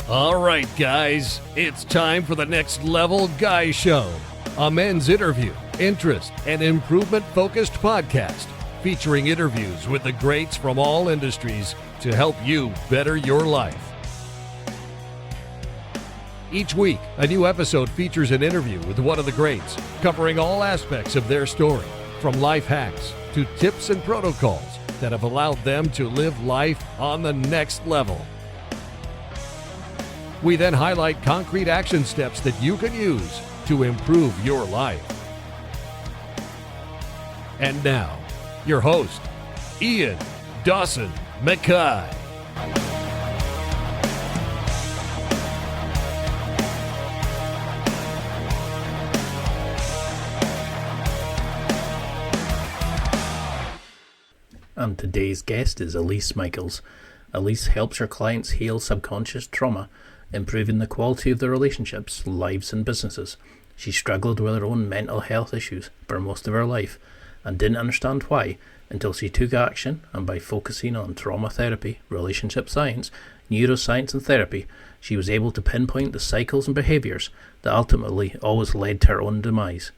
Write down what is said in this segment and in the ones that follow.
All right, guys, it's time for the Next Level Guy Show, a men's interview, interest, and improvement-focused podcast featuring interviews with the greats from all industries to help you better your life. Each week, a new episode features an interview with one of the greats, covering all aspects of their story, from life hacks to tips and protocols that have allowed them to live life on the next level. We then highlight concrete action steps that you can use to improve your life. And now, your host, Ian Dawson Mackay. And today's guest is Elise Micheals. Elise helps her clients heal subconscious trauma, improving the quality of their relationships, lives and businesses. She struggled with her own mental health issues for most of her life and didn't understand why until she took action, and by focusing on trauma therapy, relationship science, neuroscience and therapy, she was able to pinpoint the cycles and behaviours that ultimately always led to her own demise.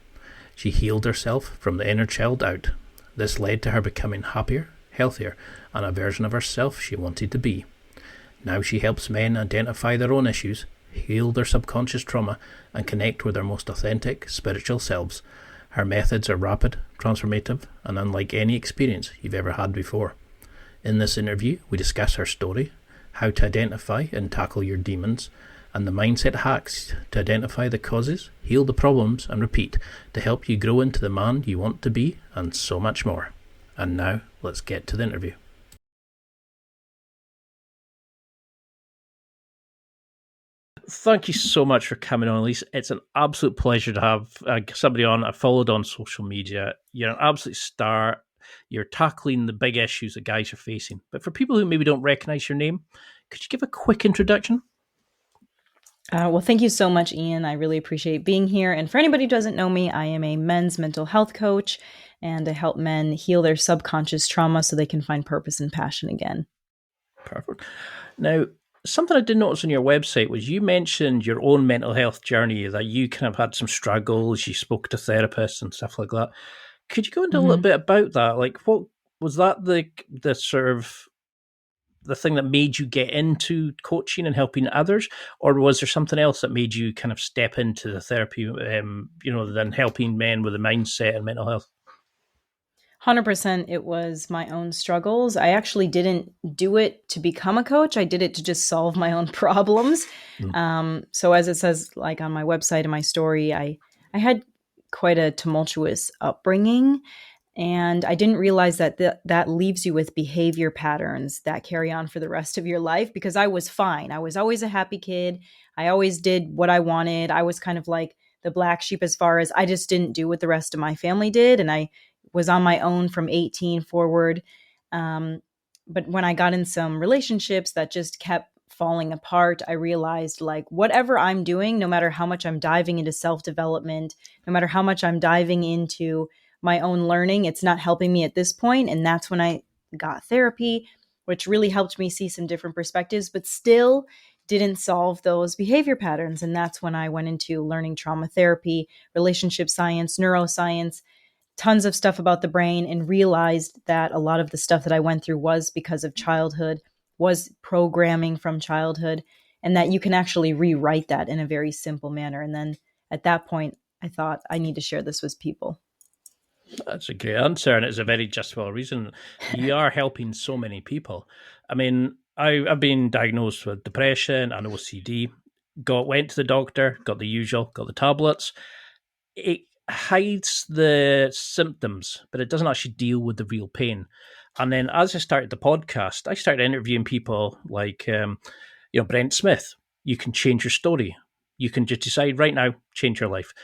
She healed herself from the inner child out. This led to her becoming happier, healthier, and a version of herself she wanted to be. Now she helps men identify their own issues, heal their subconscious trauma, and connect with their most authentic, spiritual selves. Her methods are rapid, transformative, and unlike any experience you've ever had before. In this interview, we discuss her story, how to identify and tackle your demons, and the mindset hacks to identify the causes, heal the problems, and repeat to help you grow into the man you want to be, and so much more. And now, let's get to the interview. Thank you so much for coming on, Elise. It's an absolute pleasure to have somebody on. I followed on social media. You're an absolute star. You're tackling the big issues that guys are facing. But for people who maybe don't recognize your name, could you give a quick introduction? Well, thank you so much, Ian. I really appreciate being here. And for anybody who doesn't know me, I am a men's mental health coach, and I help men heal their subconscious trauma so they can find purpose and passion again. Perfect. Now, something I did notice on your website was you mentioned your own mental health journey, that you kind of had some struggles, you spoke to therapists and stuff like that. Could you go into a little bit about that? Like, what was that the sort of the thing that made you get into coaching and helping others, or was there something else that made you kind of step into the therapy, than helping men with the mindset and mental health? 100%, it was my own struggles. I actually didn't do it to become a coach. I did it to just solve my own problems. So as it says, like on my website and my story, I had quite a tumultuous upbringing, and I didn't realize that that leaves you with behavior patterns that carry on for the rest of your life, because I was fine. I was always a happy kid. I always did what I wanted. I was kind of like the black sheep as far as I just didn't do what the rest of my family did. And I was on my own from 18 forward. But when I got in some relationships that just kept falling apart, I realized, like, whatever I'm doing, no matter how much I'm diving into self-development, no matter how much I'm diving into my own learning, it's not helping me at this point. And that's when I got therapy, which really helped me see some different perspectives, but still didn't solve those behavior patterns. And that's when I went into learning trauma therapy, relationship science, neuroscience, tons of stuff about the brain, and realized that a lot of the stuff that I went through was because of childhood, was programming from childhood, and that you can actually rewrite that in a very simple manner. And then at that point, I thought I need to share this with people. That's a great answer, and it's a very justifiable reason. You are helping so many people. I mean, I've been diagnosed with depression and OCD. Went to the doctor, got the usual, got the tablets. It hides the symptoms, but it doesn't actually deal with the real pain. And then as I started the podcast, I started interviewing people like, Brent Smith. You can change your story. You can just decide right now, change your life.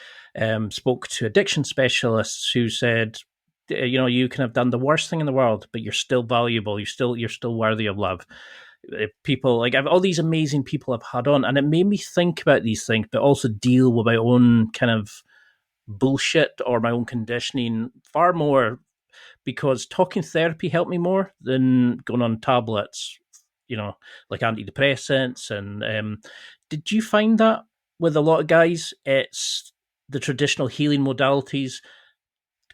Spoke to addiction specialists who said, you can have done the worst thing in the world, but you're still valuable. You're still worthy of love. People like all these amazing people I've had on, and it made me think about these things, but also deal with my own kind of bullshit or my own conditioning far more, because talking therapy helped me more than going on tablets like antidepressants. And did you find that with a lot of guys, it's the traditional healing modalities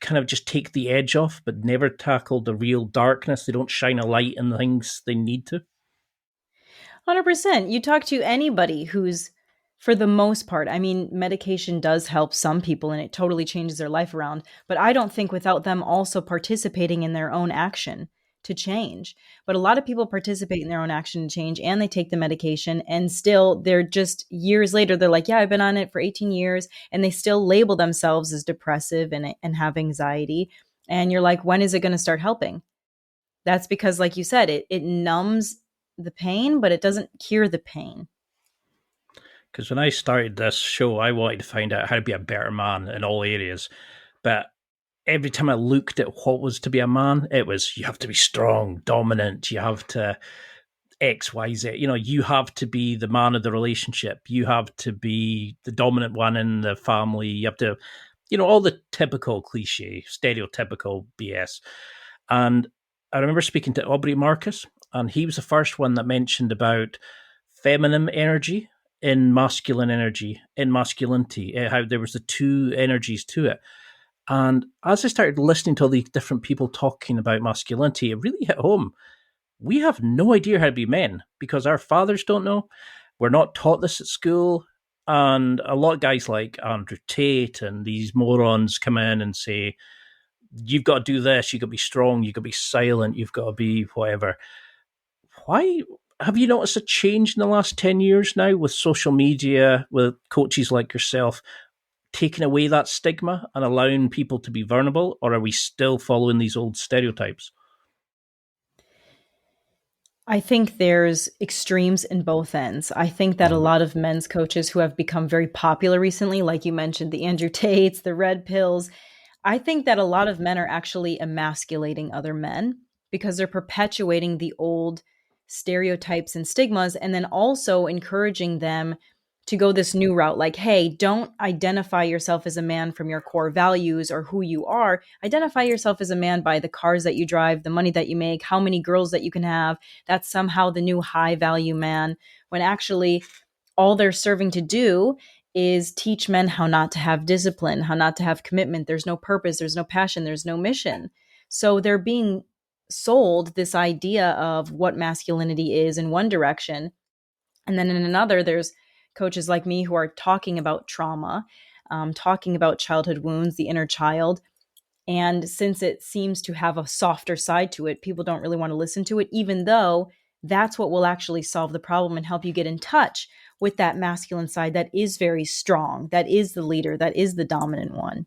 kind of just take the edge off, but never tackle the real darkness? They don't shine a light in the things they need to. 100%. You talk to anybody who's, for the most part, I mean, medication does help some people and it totally changes their life around, but I don't think without them also participating in their own action to change. But a lot of people participate in their own action to change and they take the medication and still they're just years later, they're like, yeah, I've been on it for 18 years and they still label themselves as depressive and have anxiety. And you're like, when is it going to start helping? That's because, like you said, it numbs the pain, but it doesn't cure the pain. Because when I started this show, I wanted to find out how to be a better man in all areas. But every time I looked at what was to be a man, it was you have to be strong, dominant, you have to X, Y, Z. You have to be the man of the relationship. You have to be the dominant one in the family. You have to, all the typical cliche, stereotypical BS. And I remember speaking to Aubrey Marcus, and he was the first one that mentioned about feminine energy in masculine energy, in masculinity, how there was the two energies to it. And as I started listening to all these different people talking about masculinity, it really hit home. We have no idea how to be men because our fathers don't know. We're not taught this at school. And a lot of guys like Andrew Tate and these morons come in and say, you've got to do this, you've got to be strong, you've got to be silent, you've got to be whatever. Why have you noticed a change in the last 10 years now with social media, with coaches like yourself, taking away that stigma and allowing people to be vulnerable? Or are we still following these old stereotypes? I think there's extremes in both ends. I think that a lot of men's coaches who have become very popular recently, like you mentioned, the Andrew Tates, the red pills, I think that a lot of men are actually emasculating other men because they're perpetuating the old stereotypes and stigmas and then also encouraging them to go this new route like, hey, don't identify yourself as a man from your core values or who you are. Identify yourself as a man by the cars that you drive, the money that you make, how many girls that you can have. That's somehow the new high value man, when actually all they're serving to do is teach men how not to have discipline, how not to have commitment. There's no purpose, there's no passion, there's no mission. So they're being sold this idea of what masculinity is in one direction. And then in another, there's coaches like me who are talking about trauma, talking about childhood wounds, the inner child. And since it seems to have a softer side to it, people don't really want to listen to it, even though that's what will actually solve the problem and help you get in touch with that masculine side that is very strong, that is the leader, that is the dominant one.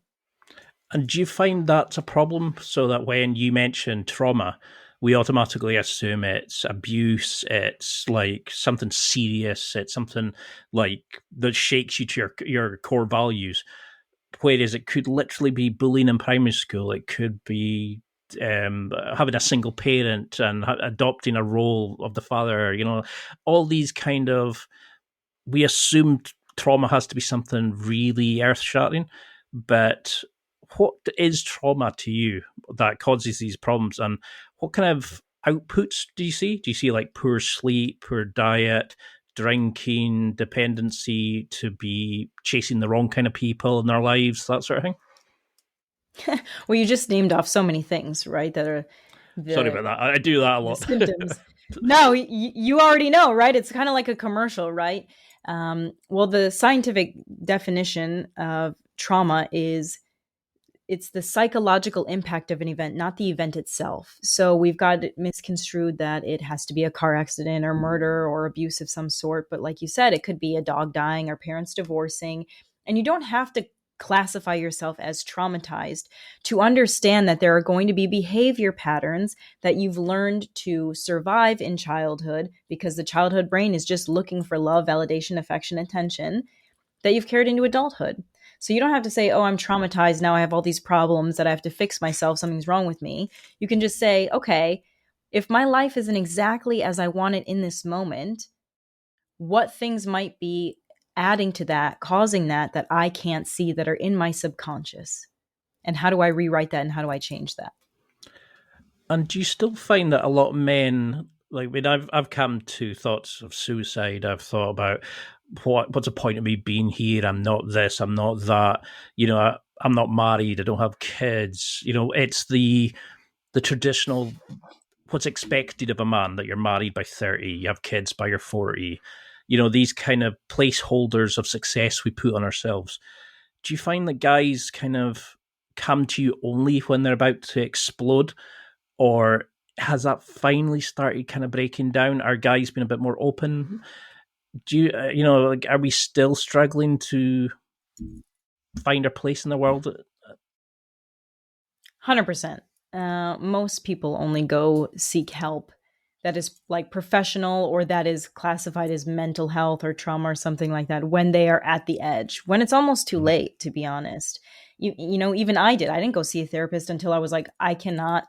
And do you find that's a problem? So that when you mention trauma, we automatically assume it's abuse, it's like something serious, it's something like that shakes you to your core values. Whereas it could literally be bullying in primary school, it could be having a single parent and adopting a role of the father, all these kind of, we assumed trauma has to be something really earth shattering, but what is trauma to you that causes these problems, and what kind of outputs do you see? Do you see like poor sleep, poor diet, drinking, dependency to be chasing the wrong kind of people in their lives, that sort of thing? Well, you just named off so many things, right? That are Sorry about that. I do that a lot. Symptoms. No, you already know, right? It's kind of like a commercial, right? Well, the scientific definition of trauma is it's the psychological impact of an event, not the event itself. So we've got it misconstrued that it has to be a car accident or murder or abuse of some sort. But like you said, it could be a dog dying or parents divorcing. And you don't have to classify yourself as traumatized to understand that there are going to be behavior patterns that you've learned to survive in childhood because the childhood brain is just looking for love, validation, affection, attention that you've carried into adulthood. So you don't have to say, oh, I'm traumatized. Now I have all these problems that I have to fix myself. Something's wrong with me. You can just say, okay, if my life isn't exactly as I want it in this moment, what things might be adding to that, causing that I can't see that are in my subconscious? And how do I rewrite that and how do I change that? And do you still find that a lot of men Like, I mean, I've come to thoughts of suicide. I've thought about what's the point of me being here? I'm not this. I'm not that. I'm not married. I don't have kids. It's the traditional what's expected of a man, that you're married by 30, you have kids by your 40. These kind of placeholders of success we put on ourselves. Do you find that guys kind of come to you only when they're about to explode, or has that finally started kind of breaking down? Are guys being a bit more open? Do you, like, are we still struggling to find our place in the world? 100%. Most people only go seek help that is like professional or that is classified as mental health or trauma or something like that when they are at the edge, when it's almost too late, to be honest. Even I didn't go see a therapist until I was like, I cannot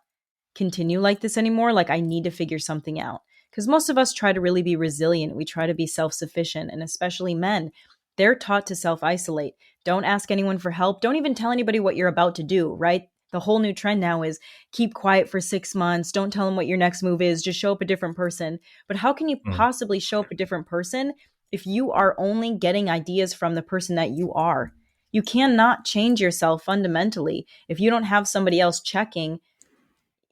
continue like this anymore. Like, I need to figure something out. Because most of us try to really be resilient. We try to be self-sufficient, and especially men, they're taught to self-isolate. Don't ask anyone for help. Don't even tell anybody what you're about to do, right? The whole new trend now is keep quiet for 6 months. Don't tell them what your next move is. Just show up a different person. But how can you possibly show up a different person if you are only getting ideas from the person that you are? You cannot change yourself fundamentally if you don't have somebody else checking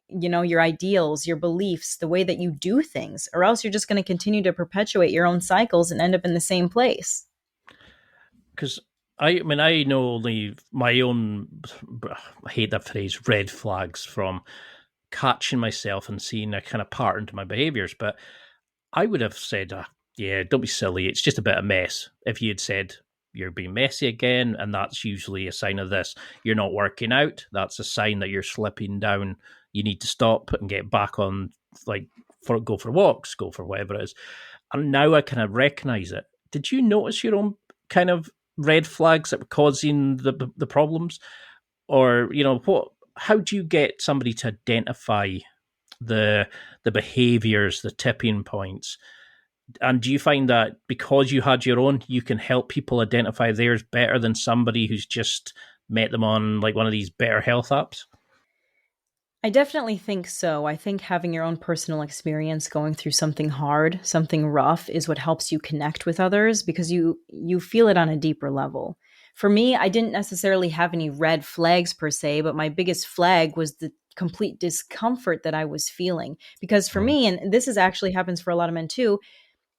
your ideals, your beliefs, the way that you do things, or else you're just going to continue to perpetuate your own cycles and end up in the same place. Because I know only my own, I hate that phrase, red flags, from catching myself and seeing a kind of pattern to my behaviors. But I would have said, yeah, don't be silly. It's just a bit of mess. If you had said, you're being messy again, and that's usually a sign of this. You're not working out. That's a sign that you're slipping down. You need to stop and get back on, like, go for walks, go for whatever it is. And now I kind of recognize it. Did you notice your own kind of red flags that were causing the problems? Or, how do you get somebody to identify the behaviors, the tipping points? And do you find that because you had your own, you can help people identify theirs better than somebody who's just met them on like one of these better health apps? I definitely think so. I think having your own personal experience going through something hard, something rough, is what helps you connect with others because you feel it on a deeper level. For me, I didn't necessarily have any red flags per se, but my biggest flag was the complete discomfort that I was feeling. Because for me, and this is actually happens for a lot of men too,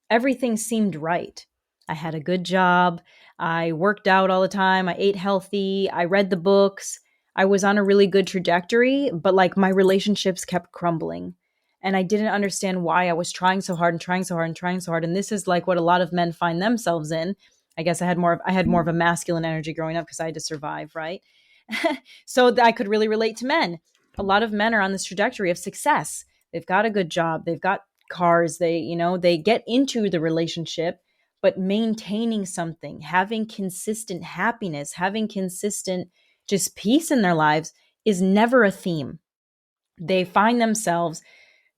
everything seemed right. I had a good job. I worked out all the time. I ate healthy. I read the books. I was on a really good trajectory, but like my relationships kept crumbling. And I didn't understand why I was trying so hard and trying so hard and trying so hard. And this is like what a lot of men find themselves in. I guess I had more of a masculine energy growing up because I had to survive, right? So I could really relate to men. A lot of men are on this trajectory of success. They've got a good job. They've got cars. They get into the relationship, but maintaining something, having consistent happiness, having consistent just peace in their lives is never a theme. They find themselves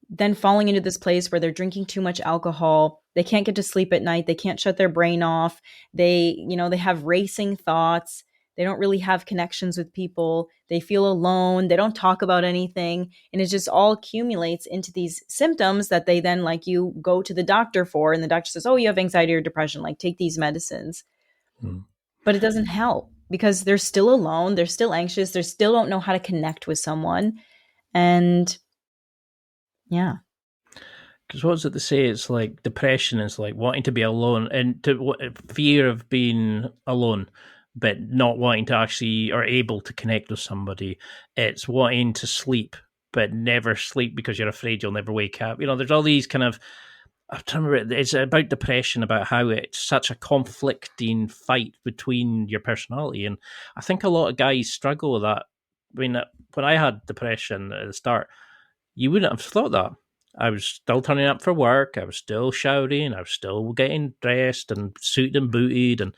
then falling into this place where they're drinking too much alcohol. They can't get to sleep at night. They can't shut their brain off. They have racing thoughts. They don't really have connections with people. They feel alone. They don't talk about anything. And it just all accumulates into these symptoms that they then, like, you go to the doctor for. And the doctor says, oh, you have anxiety or depression. Like, take these medicines. But it doesn't help because they're still alone. They're still anxious. They still don't know how to connect with someone. And yeah. Because what's it to say? It's like depression is like wanting to be alone and fear of being alone, but not wanting to actually or able to connect with somebody. It's wanting to sleep, but never sleep because you're afraid you'll never wake up. There's all these kind of. I'm trying to remember. It's about depression, about how it's such a conflicting fight between your personality, and I think a lot of guys struggle with that. I mean, when I had depression at the start, you wouldn't have thought that. I was still turning up for work. I was still shouting. I was still getting dressed and suited and booted. And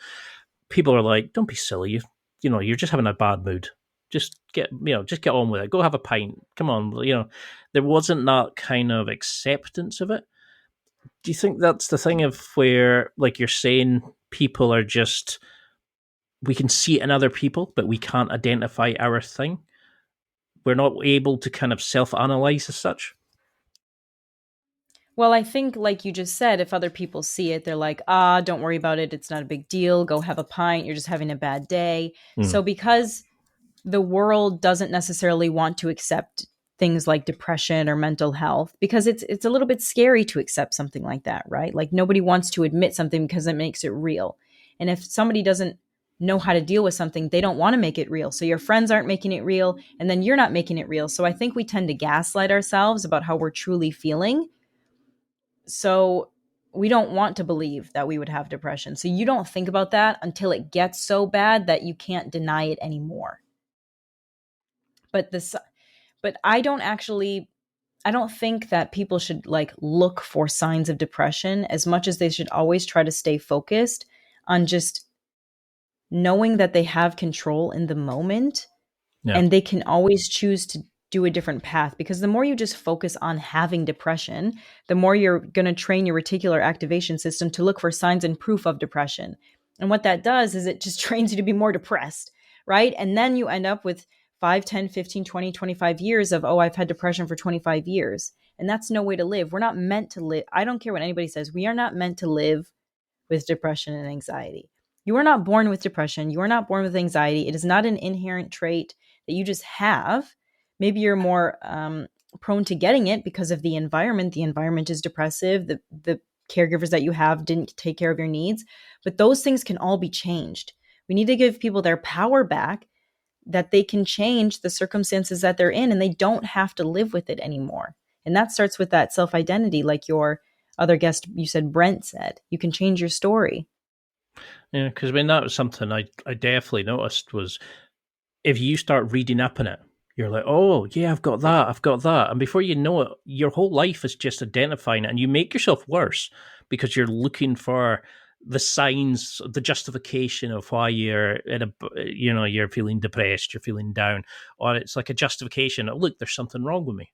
people are like, "Don't be silly. You're just having a bad mood. Just get on with it. Go have a pint. Come on." There wasn't that kind of acceptance of it. Do you think that's the thing of where, like you're saying, people are just, we can see it in other people, but we can't identify our thing? We're not able to kind of self-analyze as such? Well, I think, like you just said, if other people see it, they're like, don't worry about it. It's not a big deal. Go have a pint. You're just having a bad day. Mm. So, because the world doesn't necessarily want to accept things like depression or mental health, because it's a little bit scary to accept something like that, right? Like, nobody wants to admit something because it makes it real. And if somebody doesn't know how to deal with something, they don't want to make it real. So your friends aren't making it real, and then you're not making it real. So I think we tend to gaslight ourselves about how we're truly feeling. So we don't want to believe that we would have depression. So you don't think about that until it gets so bad that you can't deny it anymore. But this but I don't think that people should like look for signs of depression as much as they should always try to stay focused on just knowing that they have control in the moment, Yeah. and they can always choose to do a different path, because the more you just focus on having depression, the more you're going to train your reticular activation system to look for signs and proof of depression. And what that does is it just trains you to be more depressed, right? And then you end up with 5, 10, 15, 20, 25 years of, oh, I've had depression for 25 years. And that's no way to live. We're not meant to live. I don't care what anybody says. We are not meant to live with depression and anxiety. You are not born with depression. You are not born with anxiety. It is not an inherent trait that you just have. Maybe you're more prone to getting it because of the environment. The environment is depressive. The caregivers that you have didn't take care of your needs. But those things can all be changed. We need to give people their power back, that they can change the circumstances that they're in, and they don't have to live with it anymore. And that starts with that self-identity, like your other guest, you said, Brent said. You can change your story. Yeah, because I mean, that was something I definitely noticed was if you start reading up on it, you're like, oh, yeah, I've got that, I've got that. And before you know it, your whole life is just identifying it, and you make yourself worse because you're looking for the signs, the justification of why you're in a, you're feeling depressed, you're feeling down, or it's like a justification. Oh, look, there's something wrong with me.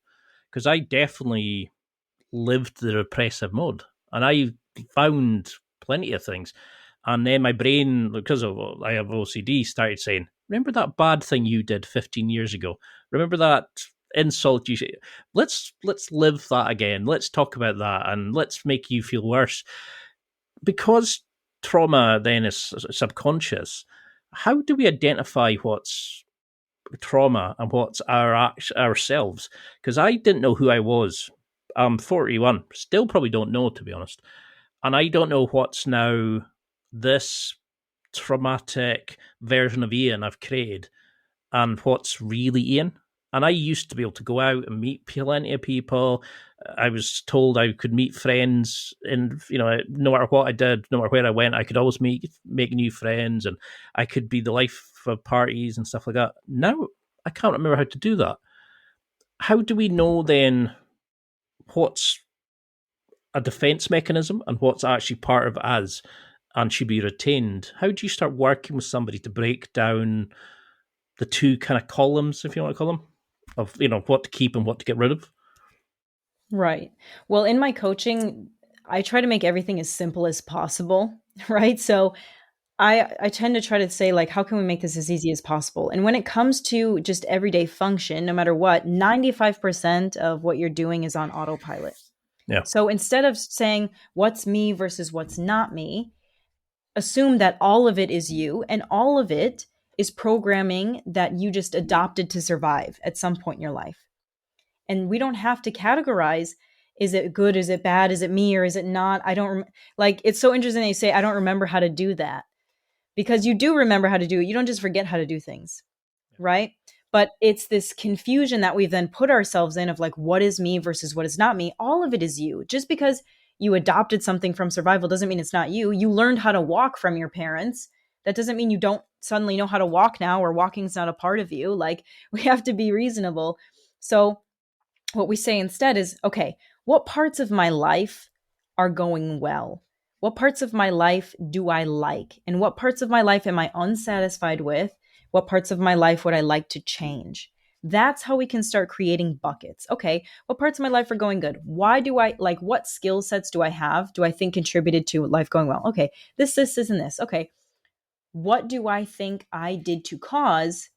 Because I definitely lived the repressive mode, and I found plenty of things. And then my brain, because of I have OCD, started saying, "Remember that bad thing you did 15 years ago? Remember that insult you? Let's live that again. Let's talk about that, and let's make you feel worse." Because trauma then is subconscious. How do we identify what's trauma and what's ourselves? Because I didn't know who I was. I'm 41, still probably don't know, to be honest, and I don't know what's now this traumatic version of Ian I've created and what's really Ian. And I used to be able to go out and meet plenty of people. I was told I could meet friends, and no matter what I did, no matter where I went, I could always make new friends, and I could be the life of parties and stuff like that. Now I can't remember how to do that. How do we know then what's a defense mechanism and what's actually part of us and should be retained? How do you start working with somebody to break down the two kind of columns, if you want to call them, of what to keep and what to get rid of? Right. Well, in my coaching, I try to make everything as simple as possible, right? So I tend to try to say, like, how can we make this as easy as possible? And when it comes to just everyday function, no matter what, 95% of what you're doing is on autopilot. Yeah. So instead of saying what's me versus what's not me, assume that all of it is you, and all of it is programming that you just adopted to survive at some point in your life. And we don't have to categorize, is it good, is it bad, is it me, or is it not? I don't like, it's so interesting that you say I don't remember how to do that, because you do remember how to do it. You don't just forget how to do things, right? But it's this confusion that we've then put ourselves in of like, what is me versus what is not me? All of it is you. Just because you adopted something from survival doesn't mean it's not you. You learned how to walk from your parents. That doesn't mean you don't suddenly know how to walk now, or walking's not a part of you. Like, we have to be reasonable. So what we say instead is, okay, what parts of my life are going well? What parts of my life do I like? And what parts of my life am I unsatisfied with? What parts of my life would I like to change? That's how we can start creating buckets. Okay, what parts of my life are going good? Why do I like, what skill sets do I have? Do I think contributed to life going well? Okay, this, and this. Okay, what do I think I did to cause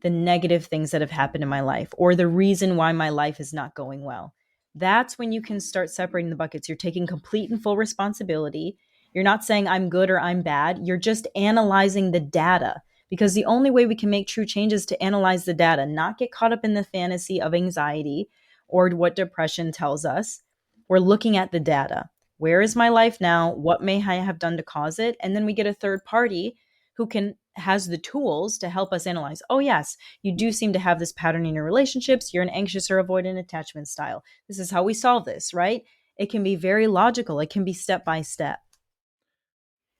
the negative things that have happened in my life, or the reason why my life is not going well? That's when you can start separating the buckets. You're taking complete and full responsibility. You're not saying I'm good or I'm bad. You're just analyzing the data, because the only way we can make true change is to analyze the data, not get caught up in the fantasy of anxiety or what depression tells us. We're looking at the data. Where is my life now? What may I have done to cause it? And then we get a third party who has the tools to help us analyze. Oh, yes, you do seem to have this pattern in your relationships. You're an anxious or avoidant attachment style. This is how we solve this, right? It can be very logical. It can be step by step.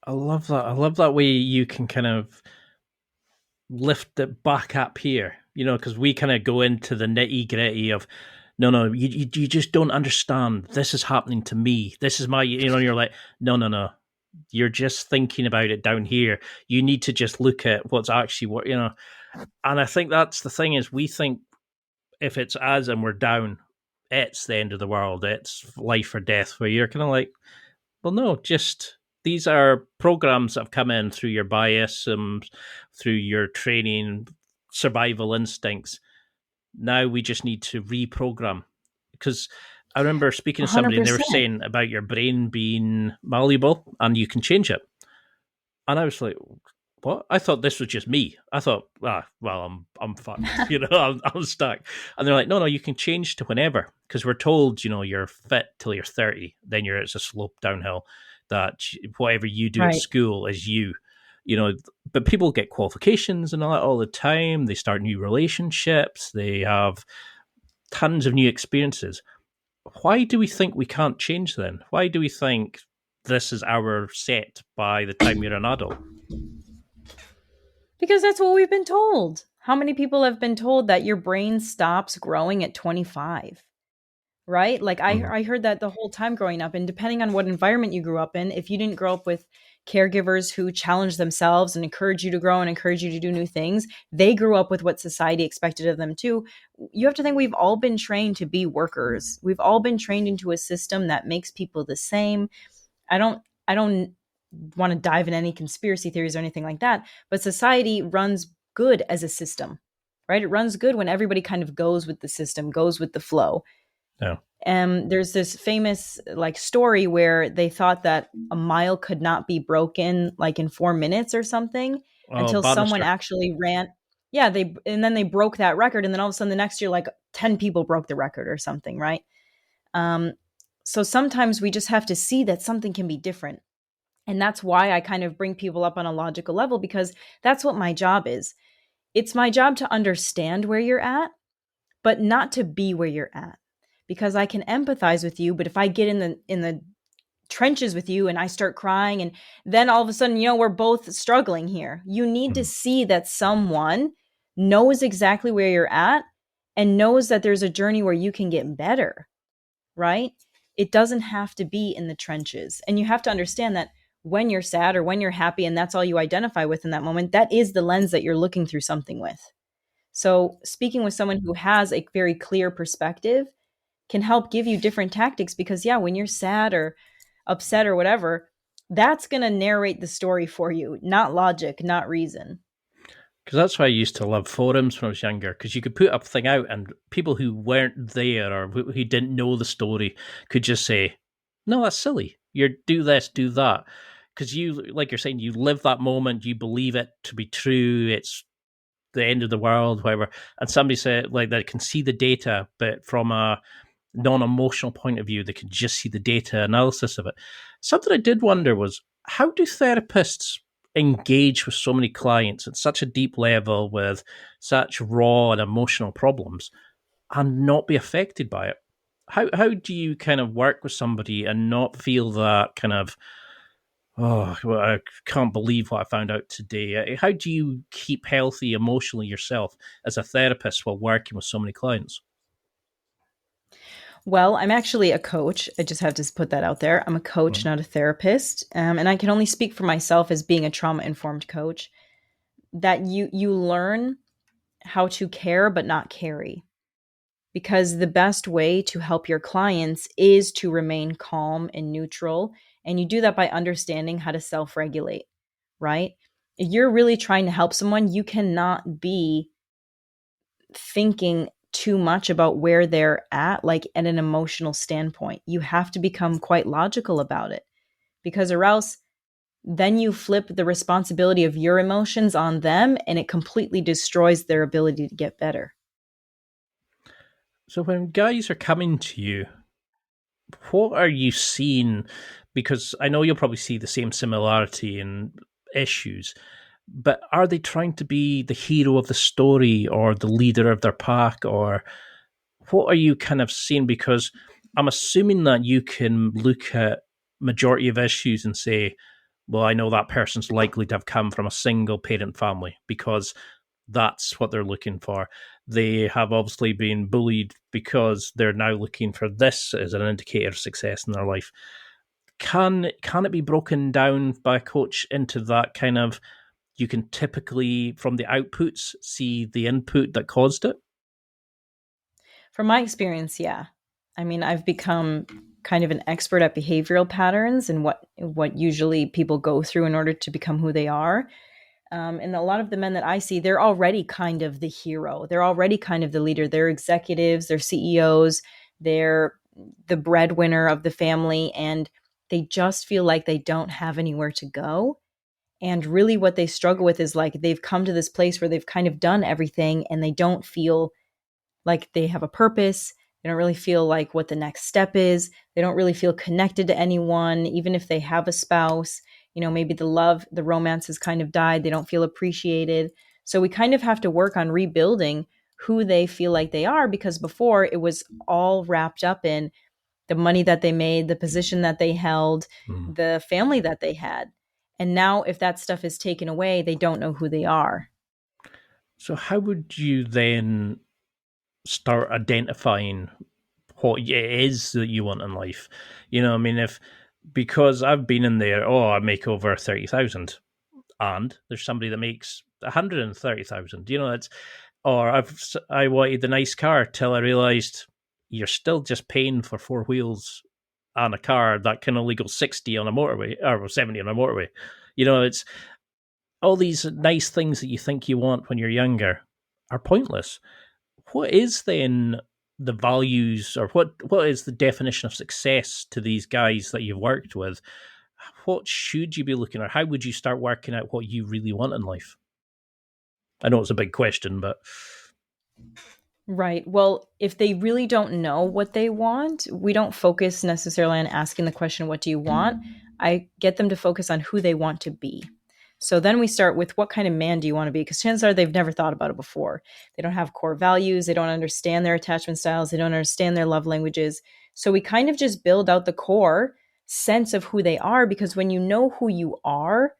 I love that. I love that way you can kind of lift it back up here, because we kind of go into the nitty gritty of, no, you just don't understand. This is happening to me. This is my, you're like, no. You're just thinking about it down here. You need to just look at what's actually And I think that's the thing, is we think if it's us and we're down, it's the end of the world. It's life or death, where you're kind of like, well, no, just these are programs that have come in through your bias, through your training, survival instincts. Now we just need to reprogram. Because I remember speaking to somebody and they were 100%. saying about your brain being malleable and you can change it. And I was like, what? I thought this was just me. I thought, I'm fucked. I'm stuck. And they're like, no, you can change to whenever, because we're told, you're fit till you're 30, then it's a slope downhill. That whatever you do at Right. school is you. But people get qualifications and all that all the time. They start new relationships. They have tons of new experiences. Why do we think we can't change then? Why do we think this is our set by the time you're an adult? Because that's what we've been told. How many people have been told that your brain stops growing at 25? Right? Like I heard that the whole time growing up. And depending on what environment you grew up in, if you didn't grow up with caregivers who challenge themselves and encourage you to grow and encourage you to do new things, they grew up with what society expected of them too. You have to think we've all been trained to be workers. We've all been trained into a system that makes people the same. I don't want to dive in any conspiracy theories or anything like that, but society runs good as a system, right? It runs good when everybody kind of goes with the system, goes with the flow. Yeah. There's this famous story where they thought that a mile could not be broken like in 4 minutes or something until someone Bannister. actually ran. Yeah, and then they broke that record, and then all of a sudden the next year, 10 people broke the record or something, right? So sometimes we just have to see that something can be different. And that's why I kind of bring people up on a logical level, because that's what my job is. It's my job to understand where you're at, but not to be where you're at. Because I can empathize with you, but if I get in the trenches with you and I start crying, and then all of a sudden, we're both struggling here. You need to see that someone knows exactly where you're at and knows that there's a journey where you can get better, right? It doesn't have to be in the trenches. And you have to understand that when you're sad or when you're happy and that's all you identify with in that moment, that is the lens that you're looking through something with. So speaking with someone who has a very clear perspective can help give you different tactics, because when you're sad or upset or whatever, that's going to narrate the story for you, not logic, not reason. Because that's why I used to love forums when I was younger, because you could put a thing out and people who weren't there or who didn't know the story could just say, no, that's silly. You do this, do that. Because you, like you're saying, you live that moment, you believe it to be true, it's the end of the world, whatever. And somebody said, they can see the data, but from a non-emotional point of view, they can just see the data analysis of it. Something I did wonder was, how do therapists engage with so many clients at such a deep level with such raw and emotional problems and not be affected by it? How do you kind of work with somebody and not feel that kind of, oh, well, I can't believe what I found out today? How do you keep healthy emotionally yourself as a therapist while working with so many clients? Well, I'm actually a coach. I just have to put that out there. I'm a coach, not a therapist. And I can only speak for myself as being a trauma-informed coach, that you learn how to care but not carry. Because the best way to help your clients is to remain calm and neutral. And you do that by understanding how to self-regulate, right? If you're really trying to help someone, you cannot be thinking too much about where they're at, like at an emotional standpoint. You have to become quite logical about it, because or else then you flip the responsibility of your emotions on them and it completely destroys their ability to get better. So when guys are coming to you, what are you seeing? Because I know you'll probably see the same similarity in issues, but are they trying to be the hero of the story or the leader of their pack, or what are you kind of seeing? Because I'm assuming that you can look at majority of issues and say, well, I know that person's likely to have come from a single parent family because that's what they're looking for. They have obviously been bullied because they're now looking for this as an indicator of success in their life. Can it be broken down by a coach into that kind of, you can typically from the outputs see the input that caused it? From my experience, yeah. I mean, I've become kind of an expert at behavioral patterns and what usually people go through in order to become who they are. And a lot of the men that I see, they're already kind of the hero. They're already kind of the leader. They're executives, they're CEOs, they're the breadwinner of the family, and they just feel like they don't have anywhere to go. And really, what they struggle with is like they've come to this place where they've kind of done everything and they don't feel like they have a purpose. They don't really feel like what the next step is. They don't really feel connected to anyone, even if they have a spouse. Maybe the romance has kind of died. They don't feel appreciated. So we kind of have to work on rebuilding who they feel like they are, because before it was all wrapped up in the money that they made, the position that they held, the family that they had. And now, if that stuff is taken away, they don't know who they are. So how would you then start identifying what it is that you want in life? I mean, if because I've been in there, oh, I make over 30,000, and there's somebody that makes 130,000. It's, or I wanted the nice car till I realised you're still just paying for four wheels and a car that can only go 60 on a motorway or 70 on a motorway. It's all these nice things that you think you want when you're younger are pointless. What is then the values, or what is the definition of success to these guys that you've worked with? What should you be looking at? How would you start working out what you really want in life? I know it's a big question, but Right. Well, if they really don't know what they want, we don't focus necessarily on asking the question, what do you want? I get them to focus on who they want to be. So then we start with, what kind of man do you want to be? Because chances are they've never thought about it before. They don't have core values. They don't understand their attachment styles. They don't understand their love languages. So we kind of just build out the core sense of who they are, because when you know who you are,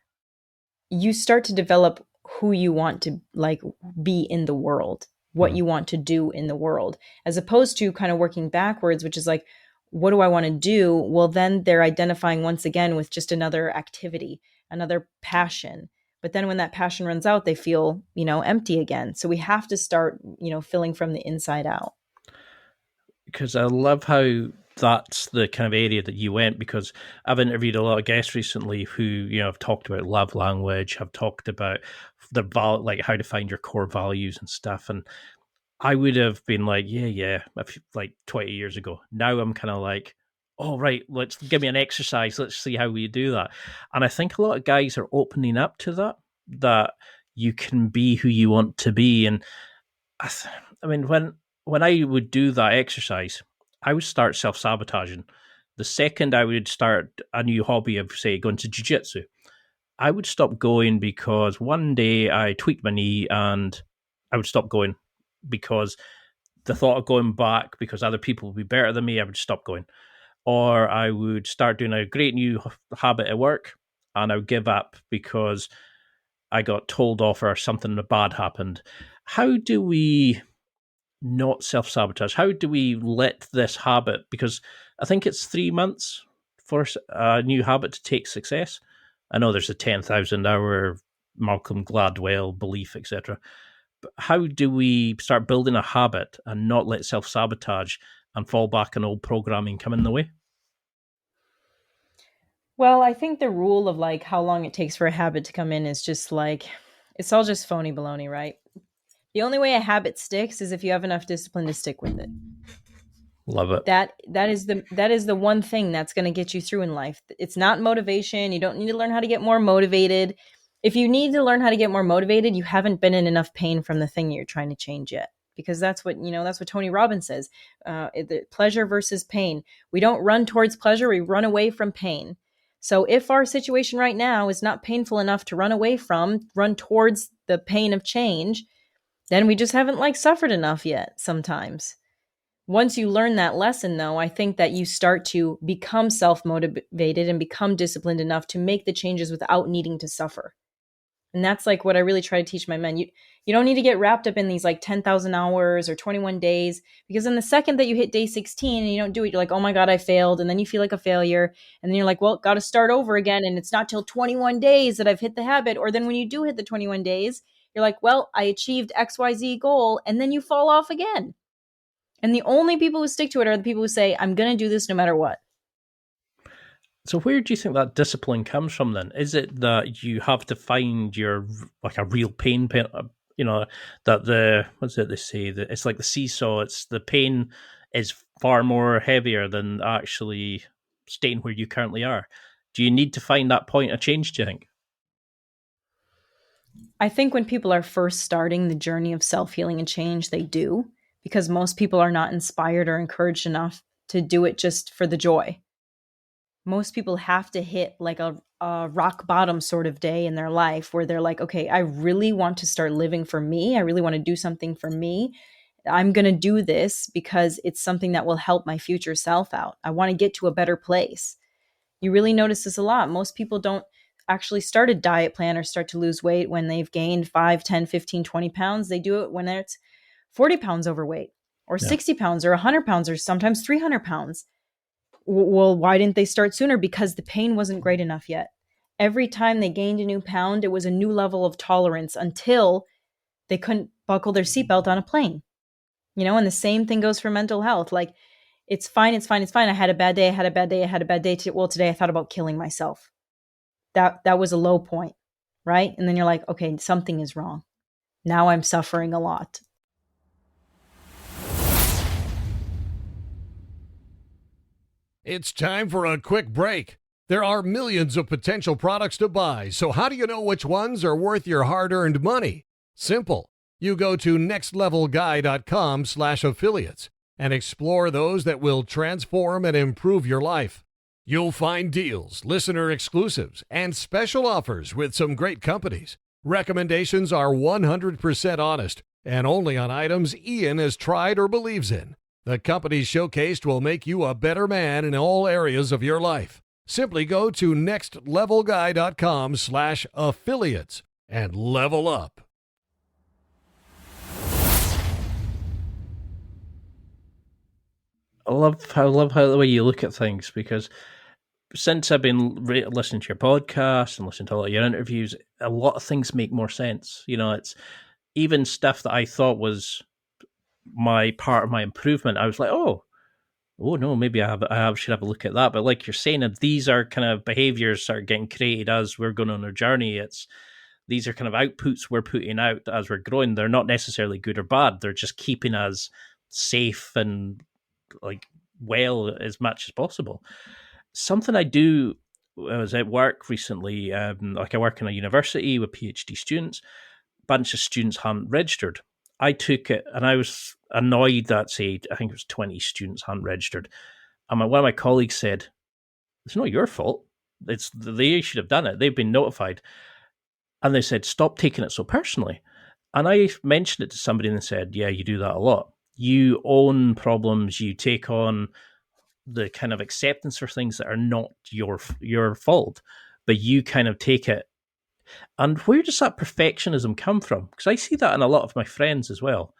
you start to develop who you want to like be in the world, what you want to do in the world, as opposed to kind of working backwards, which is like, what do I want to do? Well, then they're identifying once again with just another activity, another passion. But then when that passion runs out, they feel, empty again. So we have to start, filling from the inside out. because I love how that's the kind of area that you went, because I've interviewed a lot of guests recently who, have talked about love language, have talked about like how to find your core values and stuff. And I would have been like, yeah, like 20 years ago. Now I'm kind of like, oh, right, let's give me an exercise. Let's see how we do that. And I think a lot of guys are opening up to that you can be who you want to be. And I mean, when I would do that exercise, I would start self-sabotaging. The second I would start a new hobby of, say, going to jiu-jitsu, I would stop going because one day I tweaked my knee and I would stop going because the thought of going back because other people would be better than me, I would stop going. Or I would start doing a great new habit at work and I would give up because I got told off or something bad happened. How do we not self-sabotage? How do we let this habit, because I think it's 3 months for a new habit to take success. I know there's a 10,000 hour Malcolm Gladwell belief, etc. But how do we start building a habit and not let self-sabotage and fall back on old programming come in the way? Well, I think the rule of like how long it takes for a habit to come in is just like, it's all just phony baloney, right? The only way a habit sticks is if you have enough discipline to stick with it. Love it. That is the one thing that's going to get you through in life. It's not motivation. You don't need to learn how to get more motivated. If you need to learn how to get more motivated, you haven't been in enough pain from the thing you're trying to change yet. Because that's what Tony Robbins says. Pleasure versus pain. We don't run towards pleasure. We run away from pain. So if our situation right now is not painful enough to run away from, run towards the pain of change, then we just haven't suffered enough yet sometimes. Once you learn that lesson, though, I think that you start to become self-motivated and become disciplined enough to make the changes without needing to suffer. And that's what I really try to teach my men. You don't need to get wrapped up in these 10,000 hours or 21 days, because in the second that you hit day 16 and you don't do it, you're like, oh my God, I failed. And then you feel like a failure. And then you're like, well, got to start over again. And it's not till 21 days that I've hit the habit. Or then when you do hit the 21 days, you're like, well, I achieved XYZ goal. And then you fall off again. And the only people who stick to it are the people who say, I'm going to do this no matter what. So where do you think that discipline comes from then? Is it that you have to find your, a real pain, that what's it they say, that it's like the seesaw, it's the pain is far more heavier than actually staying where you currently are. Do you need to find that point of change, do you think? I think when people are first starting the journey of self-healing and change, they do, because most people are not inspired or encouraged enough to do it just for the joy. Most people have to hit a rock bottom sort of day in their life where they're like, okay, I really want to start living for me. I really want to do something for me. I'm going to do this because it's something that will help my future self out. I want to get to a better place. You really notice this a lot. Most people don't actually start a diet plan or start to lose weight when they've gained 5, 10, 15, 20 pounds. They do it when it's 40 pounds overweight or 60 pounds or 100 pounds or sometimes 300 pounds. Well, why didn't they start sooner? Because the pain wasn't great enough yet. Every time they gained a new pound, it was a new level of tolerance until they couldn't buckle their seatbelt on a plane. And the same thing goes for mental health. It's fine. I had a bad day. Well, today I thought about killing myself. That was a low point, right? And then you're like, okay, something is wrong. Now I'm suffering a lot. It's time for a quick break. There are millions of potential products to buy, so how do you know which ones are worth your hard-earned money? Simple. You go to nextlevelguy.com/affiliates and explore those that will transform and improve your life. You'll find deals, listener exclusives, and special offers with some great companies. Recommendations are 100% honest and only on items Ian has tried or believes in. The companies showcased will make you a better man in all areas of your life. Simply go to nextlevelguy.com/affiliates and level up. I love how the way you look at things, because since I've been listening to your podcast and listening to a lot of your interviews, a lot of things make more sense. It's even stuff that I thought was my part of my improvement. I was like, oh no, maybe I should have a look at that. But like you're saying, these are kind of behaviors that are getting created as we're going on our journey. These are kind of outputs we're putting out as we're growing. They're not necessarily good or bad. They're just keeping us safe and well as much as possible. Something I do, I was at work recently, I work in a university with PhD students. A bunch of students hadn't registered. I took it and I was annoyed that, say, I think it was 20 students hadn't registered. And one of my colleagues said, it's not your fault. They should have done it. They've been notified. And they said, stop taking it so personally. And I mentioned it to somebody and they said, yeah, you do that a lot. You own problems, you take on the kind of acceptance for things that are not your fault, but you kind of take it. And where does that perfectionism come from? Because I see that in a lot of my friends as well.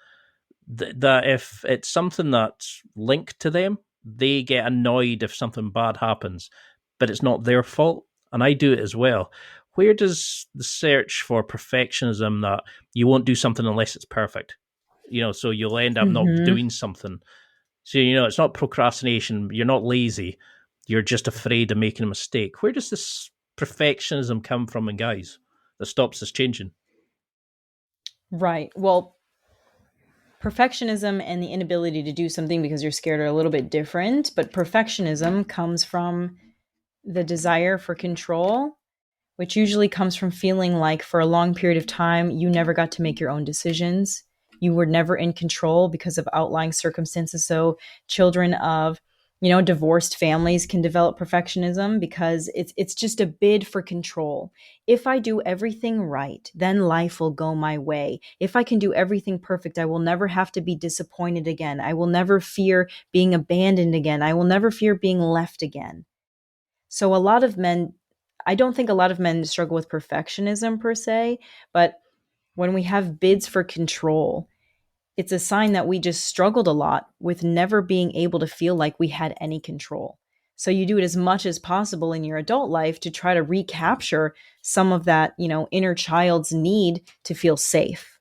That if it's something that's linked to them, they get annoyed if something bad happens, but it's not their fault. And I do it as well. Where does the search for perfectionism that you won't do something unless it's perfect, so you'll end up not doing something. So, it's not procrastination. You're not lazy. You're just afraid of making a mistake. Where does this perfectionism come from in guys that stops us changing? Right. Well, Perfectionism and the inability to do something because you're scared are a little bit different, but perfectionism comes from the desire for control, which usually comes from feeling like for a long period of time, you never got to make your own decisions. You were never in control because of outlying circumstances. So children of, divorced families can develop perfectionism because it's just a bid for control. If I do everything right, then life will go my way. If I can do everything perfect, I will never have to be disappointed again. I will never fear being abandoned again. I will never fear being left again. So I don't think a lot of men struggle with perfectionism per se, but when we have bids for control, it's a sign that we just struggled a lot with never being able to feel like we had any control. So you do it as much as possible in your adult life to try to recapture some of that, inner child's need to feel safe.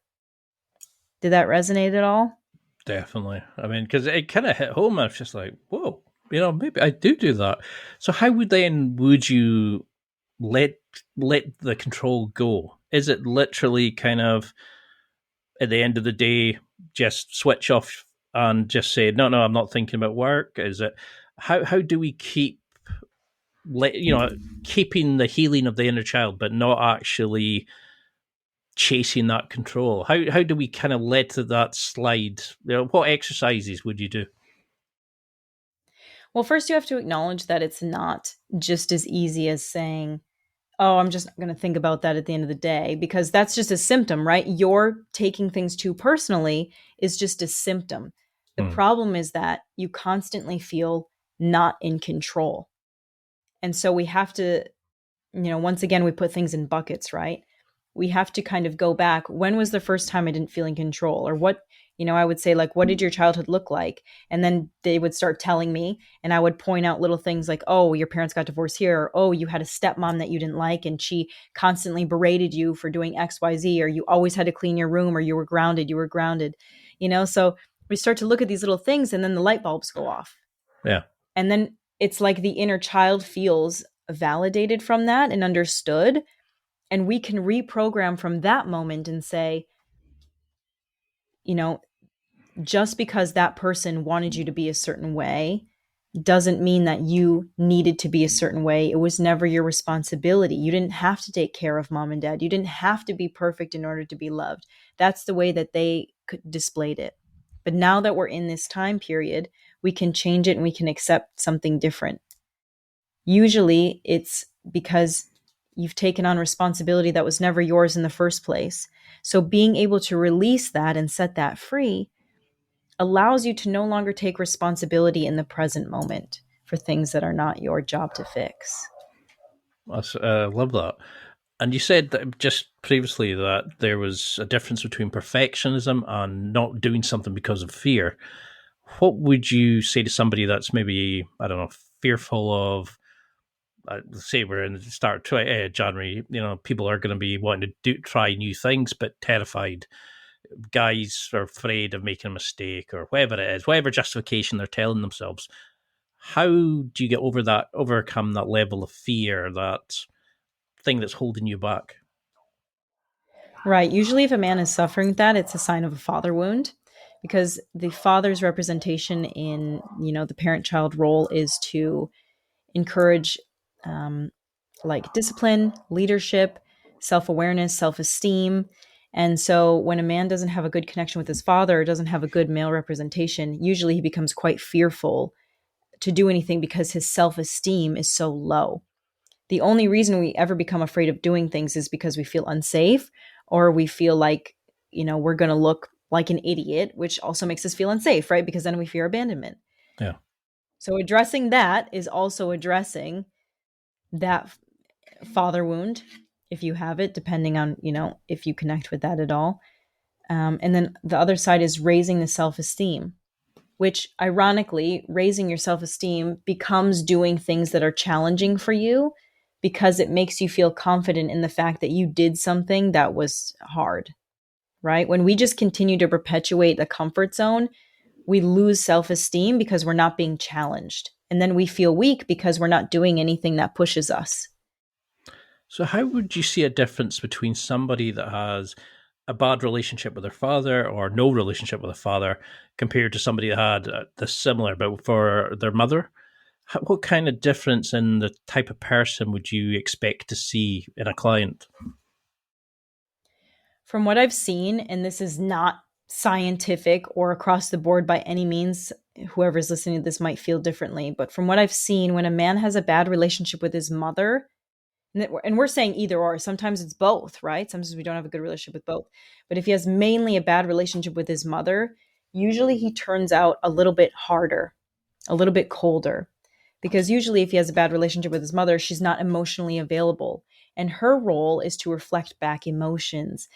Did that resonate at all? Definitely. I mean, because it kind of hit home. I was just like, whoa, maybe I do that. So how would you let the control go? Is it literally kind of at the end of the day just switch off and just say no, I'm not thinking about work? Is it how do we keep keeping the healing of the inner child, but not actually chasing that control? How do we kind of let that slide? What exercises would you do? Well, first you have to acknowledge that it's not just as easy as saying, oh, I'm just not going to think about that at the end of the day, because that's just a symptom, right? You're taking things too personally is just a symptom. The problem is that you constantly feel not in control. And so we have to, once again, we put things in buckets, right? We have to kind of go back. When was the first time I didn't feel in control? Or what, I would say, like, what did your childhood look like? And then they would start telling me, and I would point out little things like, oh, your parents got divorced here. Or, oh, you had a stepmom that you didn't like, and she constantly berated you for doing X, Y, Z, or you always had to clean your room, or you were grounded, So we start to look at these little things, and then the light bulbs go off. Yeah. And then it's like the inner child feels validated from that and understood. And we can reprogram from that moment and say, just because that person wanted you to be a certain way doesn't mean that you needed to be a certain way. It was never your responsibility. You didn't have to take care of mom and dad. You didn't have to be perfect in order to be loved. That's the way that they displayed it. But now that we're in this time period, we can change it and we can accept something different. Usually it's because you've taken on responsibility that was never yours in the first place. So being able to release that and set that free allows you to no longer take responsibility in the present moment for things that are not your job to fix. I love that. And you said that just previously that there was a difference between perfectionism and not doing something because of fear. What would you say to somebody that's maybe, I don't know, fearful of, say we're in the start of January, people are going to be wanting to try new things, but terrified. Guys are afraid of making a mistake or whatever it is, whatever justification they're telling themselves. How do you overcome that level of fear, that thing that's holding you back? Right. Usually if a man is suffering with that, it's a sign of a father wound, because the father's representation in, the parent-child role is to encourage like discipline, leadership, self-awareness, self-esteem. And so when a man doesn't have a good connection with his father, or doesn't have a good male representation, usually he becomes quite fearful to do anything because his self-esteem is so low. The only reason we ever become afraid of doing things is because we feel unsafe, or we feel like, we're going to look like an idiot, which also makes us feel unsafe, right? Because then we fear abandonment. Yeah. So addressing that is also addressing that father wound, if you have it, depending on, if you connect with that at all. And then the other side is raising the self-esteem, which ironically, raising your self-esteem becomes doing things that are challenging for you because it makes you feel confident in the fact that you did something that was hard, right? When we just continue to perpetuate the comfort zone, we lose self-esteem because we're not being challenged. And then we feel weak because we're not doing anything that pushes us. So how would you see a difference between somebody that has a bad relationship with their father or no relationship with a father compared to somebody that had the similar but for their mother? What kind of difference in the type of person would you expect to see in a client? From what I've seen, and this is not scientific or across the board by any means, whoever's listening to this might feel differently, but from what I've seen, when a man has a bad relationship with his mother, and we're saying either or, sometimes it's both, right? Sometimes we don't have a good relationship with both. But if he has mainly a bad relationship with his mother, usually he turns out a little bit harder, a little bit colder. Because usually, if he has a bad relationship with his mother, she's not emotionally available. And her role is to reflect back emotions,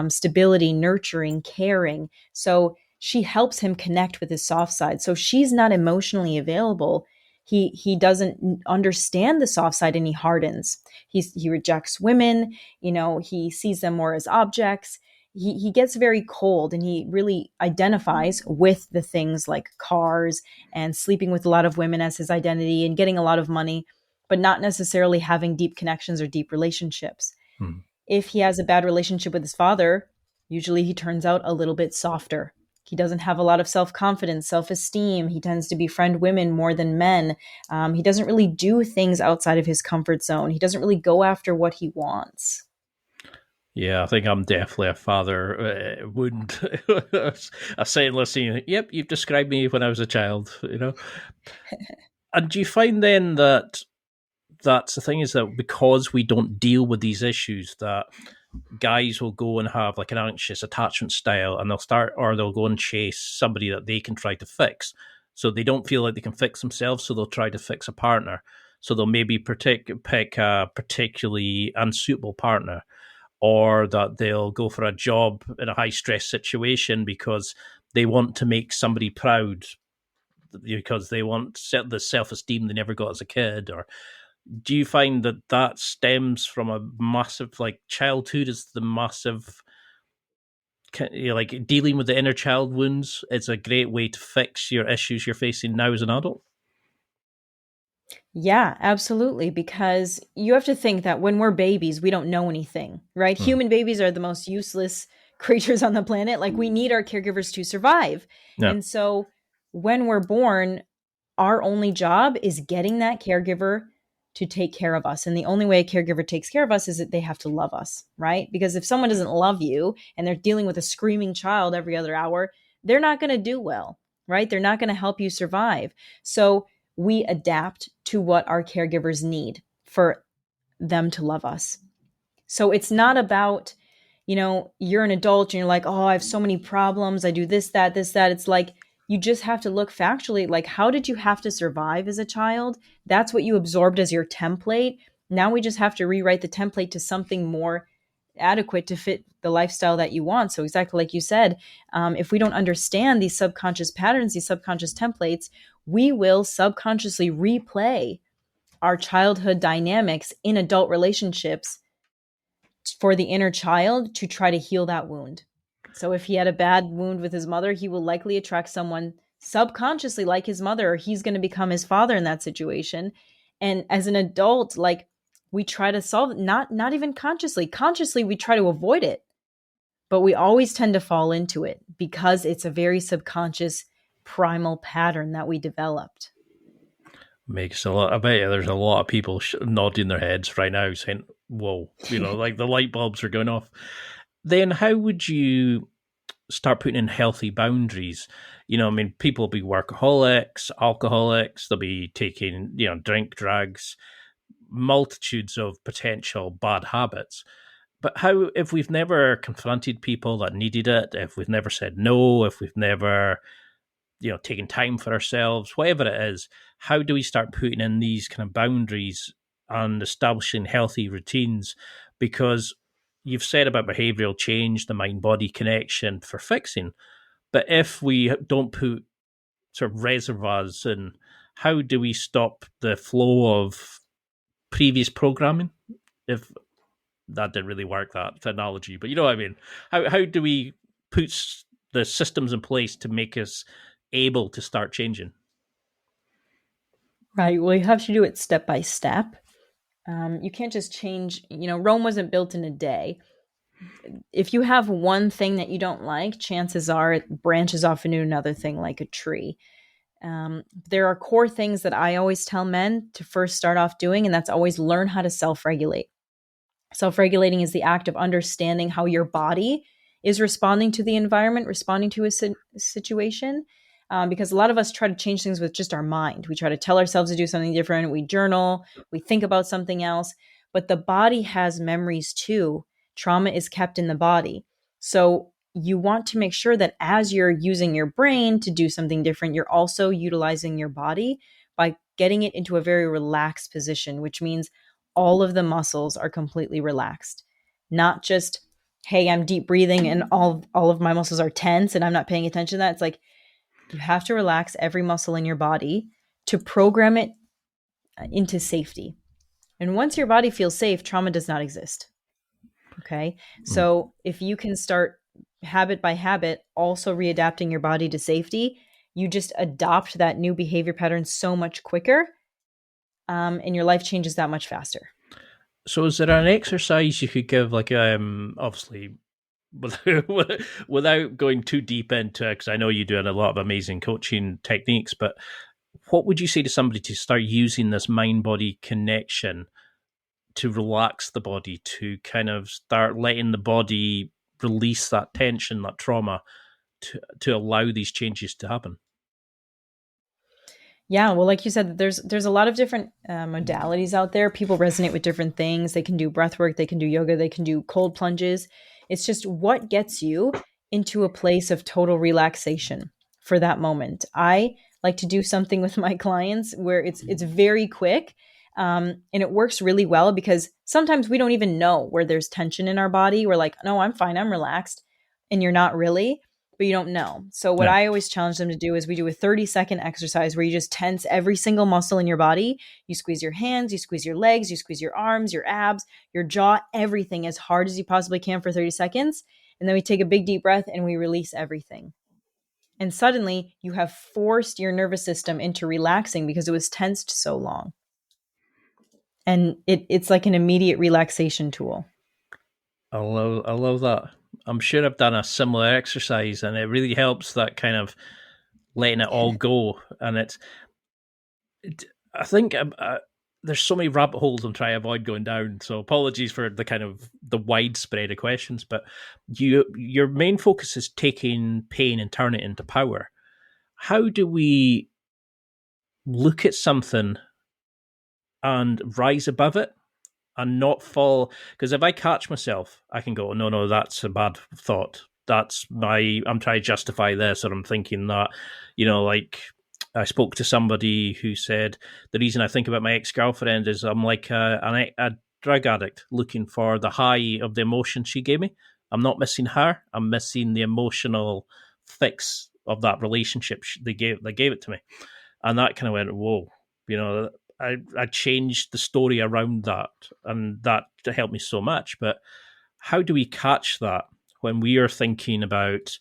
stability, nurturing, caring. So she helps him connect with his soft side. So she's not emotionally available. He doesn't understand the soft side and he hardens. He rejects women. He sees them more as objects. He gets very cold and he really identifies with the things like cars and sleeping with a lot of women as his identity and getting a lot of money, but not necessarily having deep connections or deep relationships. Hmm. If he has a bad relationship with his father, usually he turns out a little bit softer. He doesn't have a lot of self-confidence, self-esteem. He tends to befriend women more than men. He doesn't really do things outside of his comfort zone. He doesn't really go after what he wants. Yeah, I think I'm definitely a father wound. I say, listening, yep, you've described me when I was a child. And do you find then that that's the thing is that because we don't deal with these issues, that guys will go and have like an anxious attachment style and they'll go and chase somebody that they can try to fix. So they don't feel like they can fix themselves, so they'll try to fix a partner. So they'll maybe pick a particularly unsuitable partner, or that they'll go for a job in a high stress situation because they want to make somebody proud, because they want the self esteem they never got as a kid. Or do you find that that stems from a massive, like, childhood is the massive, like, dealing with the inner child wounds is a great way to fix your issues you're facing now as an adult? Yeah, absolutely. Because you have to think that when we're babies, we don't know anything, right? Hmm. Human babies are the most useless creatures on the planet. Like, we need our caregivers to survive. Yeah. And so when we're born, our only job is getting that caregiver to take care of us. And the only way a caregiver takes care of us is that they have to love us, right? Because if someone doesn't love you and they're dealing with a screaming child every other hour, they're not going to do well, right? They're not going to help you survive. So we adapt to what our caregivers need for them to love us. So it's not about, you're an adult and you're like, oh, I have so many problems. I do this, that, this, that. It's like, you just have to look factually, like, how did you have to survive as a child? That's what you absorbed as your template. Now we just have to rewrite the template to something more adequate to fit the lifestyle that you want. So exactly like you said, if we don't understand these subconscious patterns, these subconscious templates, we will subconsciously replay our childhood dynamics in adult relationships for the inner child to try to heal that wound. So if he had a bad wound with his mother, he will likely attract someone subconsciously like his mother, or he's going to become his father in that situation. And as an adult, like, we try to solve it, not even consciously. Consciously, we try to avoid it, but we always tend to fall into it because it's a very subconscious primal pattern that we developed. Makes a lot. I bet you there's a lot of people nodding their heads right now saying, whoa, like the light bulbs are going off. Then how would you start putting in healthy boundaries? I mean, people will be workaholics, alcoholics, they'll be taking, drink, drugs, multitudes of potential bad habits. But how, if we've never confronted people that needed it, if we've never said no, if we've never, taken time for ourselves, whatever it is, how do we start putting in these kind of boundaries and establishing healthy routines? Because you've said about behavioral change, the mind body connection for fixing. But if we don't put sort of reservoirs in, how do we stop the flow of previous programming? If that didn't really work, that analogy, but you know what I mean. How do we put the systems in place to make us able to start changing? Right. Well, you have to do it step by step. You can't just change, Rome wasn't built in a day. if you have one thing that you don't like, chances are it branches off into another thing like a tree. There are core things that I always tell men to first start off doing, and that's always learn how to self regulate. Self regulating is the act of understanding how your body is responding to the environment, responding to a situation. Because a lot of us try to change things with just our mind. We try to tell ourselves to do something different. We journal, we think about something else, but the body has memories too. Trauma is kept in the body. So you want to make sure that as you're using your brain to do something different, you're also utilizing your body by getting it into a very relaxed position, which means all of the muscles are completely relaxed. Not just, hey, I'm deep breathing and all of my muscles are tense and I'm not paying attention to that. It's like you have to relax every muscle in your body to program it into safety. And once your body feels safe, trauma does not exist. Okay. So if you can start habit by habit, also readapting your body to safety, you just adopt that new behavior pattern so much quicker, and your life changes that much faster. So is there an exercise you could give, like, obviously, without going too deep into it, because I know you do a lot of amazing coaching techniques, but what would you say to somebody to start using this mind-body connection to relax the body, to kind of start letting the body release that tension, that trauma, to allow these changes to happen? Yeah, well, like you said, there's a lot of different modalities out there. People resonate with different things. They can do breath work, they can do yoga, they can do cold plunges. It's just what gets you into a place of total relaxation for that moment. I like to do something with my clients where it's very quick, and it works really well because sometimes we don't even know where there's tension in our body. We're like, no, I'm fine, I'm relaxed, and you're not really, but you don't know. So what Yeah. I always challenge them to do is we do a 30-second exercise where you just tense every single muscle in your body. You squeeze your hands, you squeeze your legs, you squeeze your arms, your abs, your jaw, everything as hard as you possibly can for 30 seconds. And then we take a big deep breath and we release everything. And suddenly you have forced your nervous system into relaxing because it was tensed so long. And it's like an immediate relaxation tool. I love that. I'm sure I've done a similar exercise, and it really helps, that kind of letting it all go. And I think there's so many rabbit holes I'm trying to avoid going down. So apologies for the kind of the widespread of questions, but your main focus is taking pain and turn it into power. How do we look at something and rise above it and not fall? Because if I catch myself, I can go, no, no, that's a bad thought. I'm trying to justify this, or I'm thinking that, like, I spoke to somebody who said the reason I think about my ex-girlfriend is I'm like a drug addict looking for the high of the emotion she gave me. I'm not missing her. I'm missing the emotional fix of that relationship they gave it to me. And that kind of went, whoa, you know, I changed the story around that, and that helped me so much. But how do we catch that when we are thinking about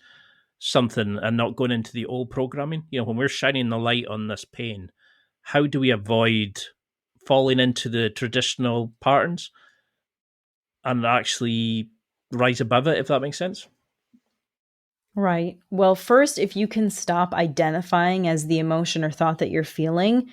something and not going into the old programming? When we're shining the light on this pain, how do we avoid falling into the traditional patterns and actually rise above it, if that makes sense? Right. Well, first, if you can stop identifying as the emotion or thought that you're feeling,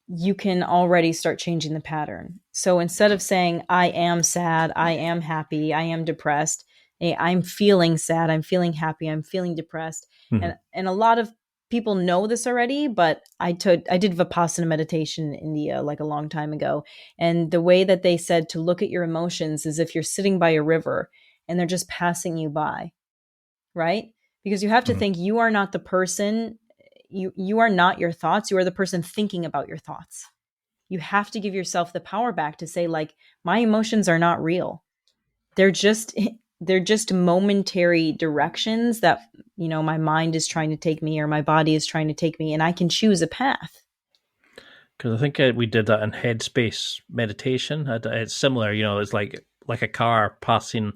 you can already start changing the pattern. So instead of saying, I am sad, I am happy, I am depressed, I'm feeling sad, I'm feeling happy, I'm feeling depressed. Mm-hmm. And a lot of people know this already, but I did Vipassana meditation in India like a long time ago. And the way that they said to look at your emotions is if you're sitting by a river and they're just passing you by, right? Because you have to Mm-hmm. think you are not the person, you are not your thoughts, you are the person thinking about your thoughts. You have to give yourself the power back to say, like, my emotions are not real. They're just they're just momentary directions that, my mind is trying to take me or my body is trying to take me, and I can choose a path. Because I think we did that in headspace meditation. It's similar, it's like a car passing.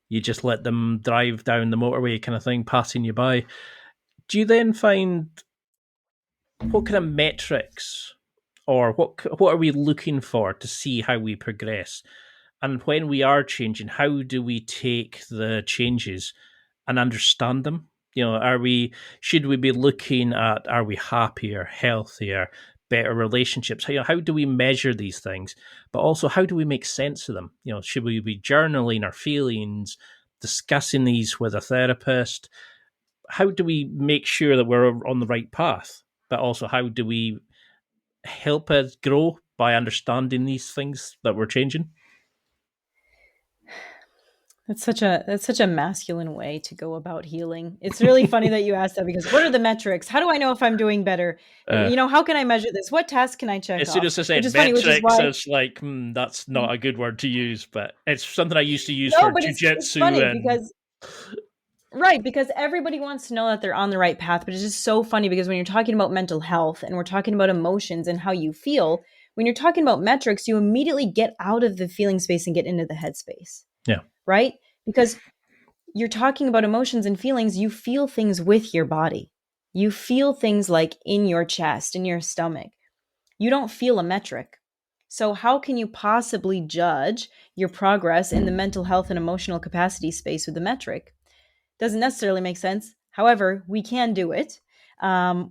You just let them drive down the motorway kind of thing, passing you by. Do you then find, what kind of metrics, or what are we looking for to see how we progress? And when we are changing, how do we take the changes and understand them? Should we be looking at, are we happier, healthier, better relationships? How do we measure these things? But also, how do we make sense of them? Should we be journaling our feelings, discussing these with a therapist? How do we make sure that we're on the right path? But also, how do we help us grow by understanding these things that we're changing? That's such a masculine way to go about healing. It's really funny that you asked that, because what are the metrics? How do I know if I'm doing better? Uh, How can I measure this? What tasks can I check as soon off? as I Which said is funny, which is metrics, why it's like, that's not a good word to use, but it's something I used to use no, for but it's funny jujitsu and because right, because everybody wants to know that they're on the right path, but it's just so funny because when you're talking about mental health and we're talking about emotions and how you feel, when you're talking about metrics, you immediately get out of the feeling space and get into the head space, yeah, right? Because you're talking about emotions and feelings, you feel things with your body. You feel things like in your chest, in your stomach. You don't feel a metric. So, how can you possibly judge your progress in the mental health and emotional capacity space with a metric? Doesn't necessarily make sense. However, we can do it,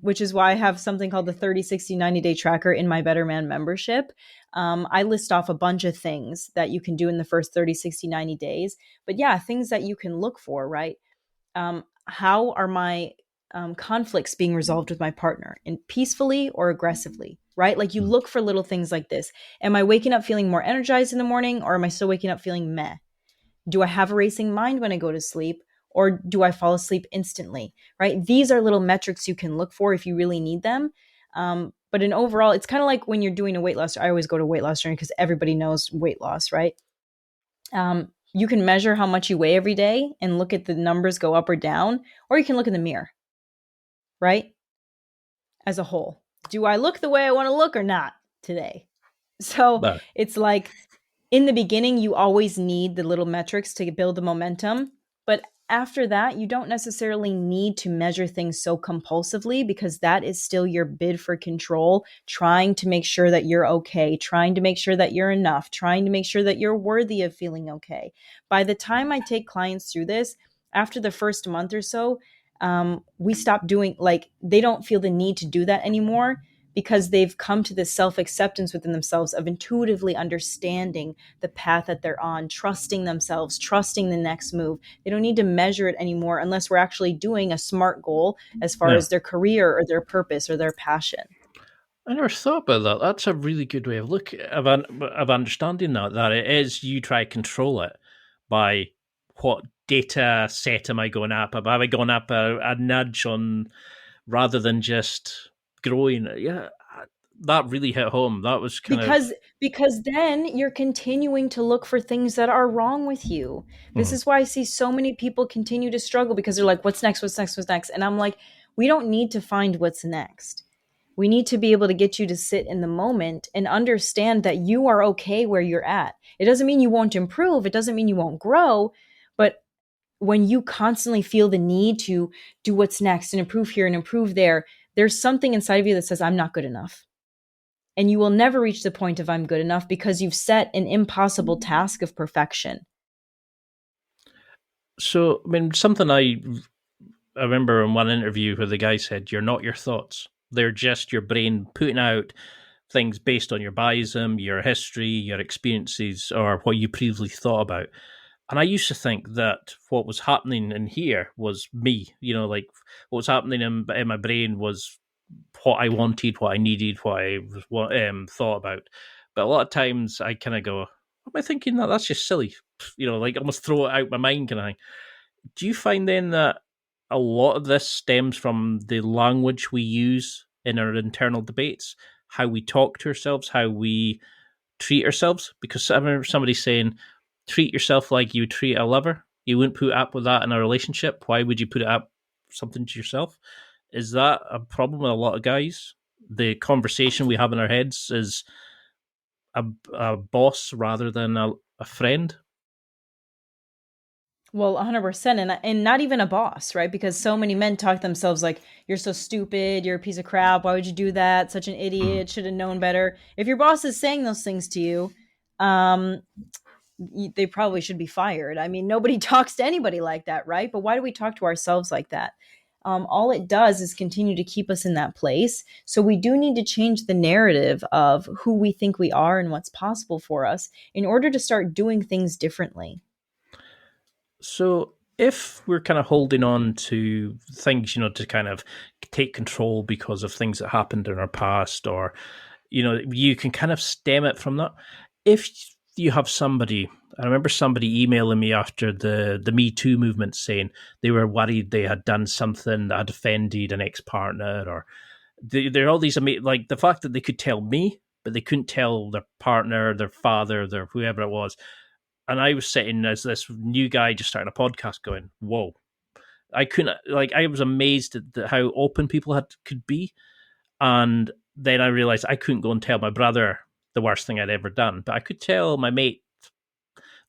which is why I have something called the 30, 60, 90-day tracker in my Better Man membership. I list off a bunch of things that you can do in the first 30, 60, 90 days. But yeah, things that you can look for, right? How are my conflicts being resolved with my partner, and peacefully or aggressively, right? Like you look for little things like this. Am I waking up feeling more energized in the morning, or am I still waking up feeling meh? Do I have a racing mind when I go to sleep, or do I fall asleep instantly? Right? These are little metrics you can look for if you really need them. But in overall, it's kind of like when you're doing a weight loss. I always go to weight loss journey because everybody knows weight loss, right? You can measure how much you weigh every day and look at the numbers go up or down, or you can look in the mirror, right? As a whole. Do I look the way I want to look or not today? So but it's like in the beginning, you always need the little metrics to build the momentum. But after that, you don't necessarily need to measure things so compulsively, because that is still your bid for control, trying to make sure that you're okay, trying to make sure that you're enough, trying to make sure that you're worthy of feeling okay. By the time I take clients through this, after the first month or so, we stop doing, like, they don't feel the need to do that anymore, because they've come to this self-acceptance within themselves of intuitively understanding the path that they're on, trusting themselves, trusting the next move. They don't need to measure it anymore unless we're actually doing a SMART goal as far yeah, as their career or their purpose or their passion. I never thought about that. That's a really good way of of understanding that it is, you try to control it by what data set am I going up? Have I gone up a nudge on, rather than just growing? Yeah, that really hit home. That was kind of Because then you're continuing to look for things that are wrong with you. This mhm, is why I see so many people continue to struggle, because they're like, what's next, what's next, what's next? And I'm like, we don't need to find what's next. We need to be able to get you to sit in the moment and understand that you are okay where you're at. It doesn't mean you won't improve, it doesn't mean you won't grow, but when you constantly feel the need to do what's next and improve here and improve there, there's something inside of you that says, I'm not good enough. And you will never reach the point of I'm good enough, because you've set an impossible task of perfection. so. I mean, something I remember in one interview where the guy said, "You're not your thoughts; they're just your brain putting out things based on your biasm, your history, your experiences, or what you previously thought about." And I used to think that what was happening in here was me. Like what was happening in my brain was what I wanted, what I needed, what I thought about. But a lot of times I kind of go, "What am I thinking? That's just silly." Like almost throw it out my mind kind of thing. Do you find then that a lot of this stems from the language we use in our internal debates, how we talk to ourselves, how we treat ourselves? Because I remember somebody saying, treat yourself like you treat a lover. You wouldn't put up with that in a relationship. Why would you put up something to yourself? Is that a problem with a lot of guys? The conversation we have in our heads is a boss rather than a friend. Well, 100%. And not even a boss, right? Because so many men talk to themselves like, you're so stupid, you're a piece of crap, why would you do that? Such an Mm. idiot, should have known better. If your boss is saying those things to you, um, they probably should be fired. I mean, nobody talks to anybody like that, right? But why do we talk to ourselves like that? All it does is continue to keep us in that place. So we do need to change the narrative of who we think we are and what's possible for us in order to start doing things differently. So if we're kind of holding on to things, to kind of take control because of things that happened in our past, or, you can kind of stem it from that. If you have somebody, I remember somebody emailing me after the Me Too movement saying they were worried they had done something that had offended an ex-partner, or there are all these like the fact that they could tell me, but they couldn't tell their partner, their father, their whoever it was. And I was sitting as this new guy just starting a podcast going, whoa. I couldn't, like, I was amazed at how open people could be. And then I realized I couldn't go and tell my brother the worst thing I'd ever done, but I could tell my mate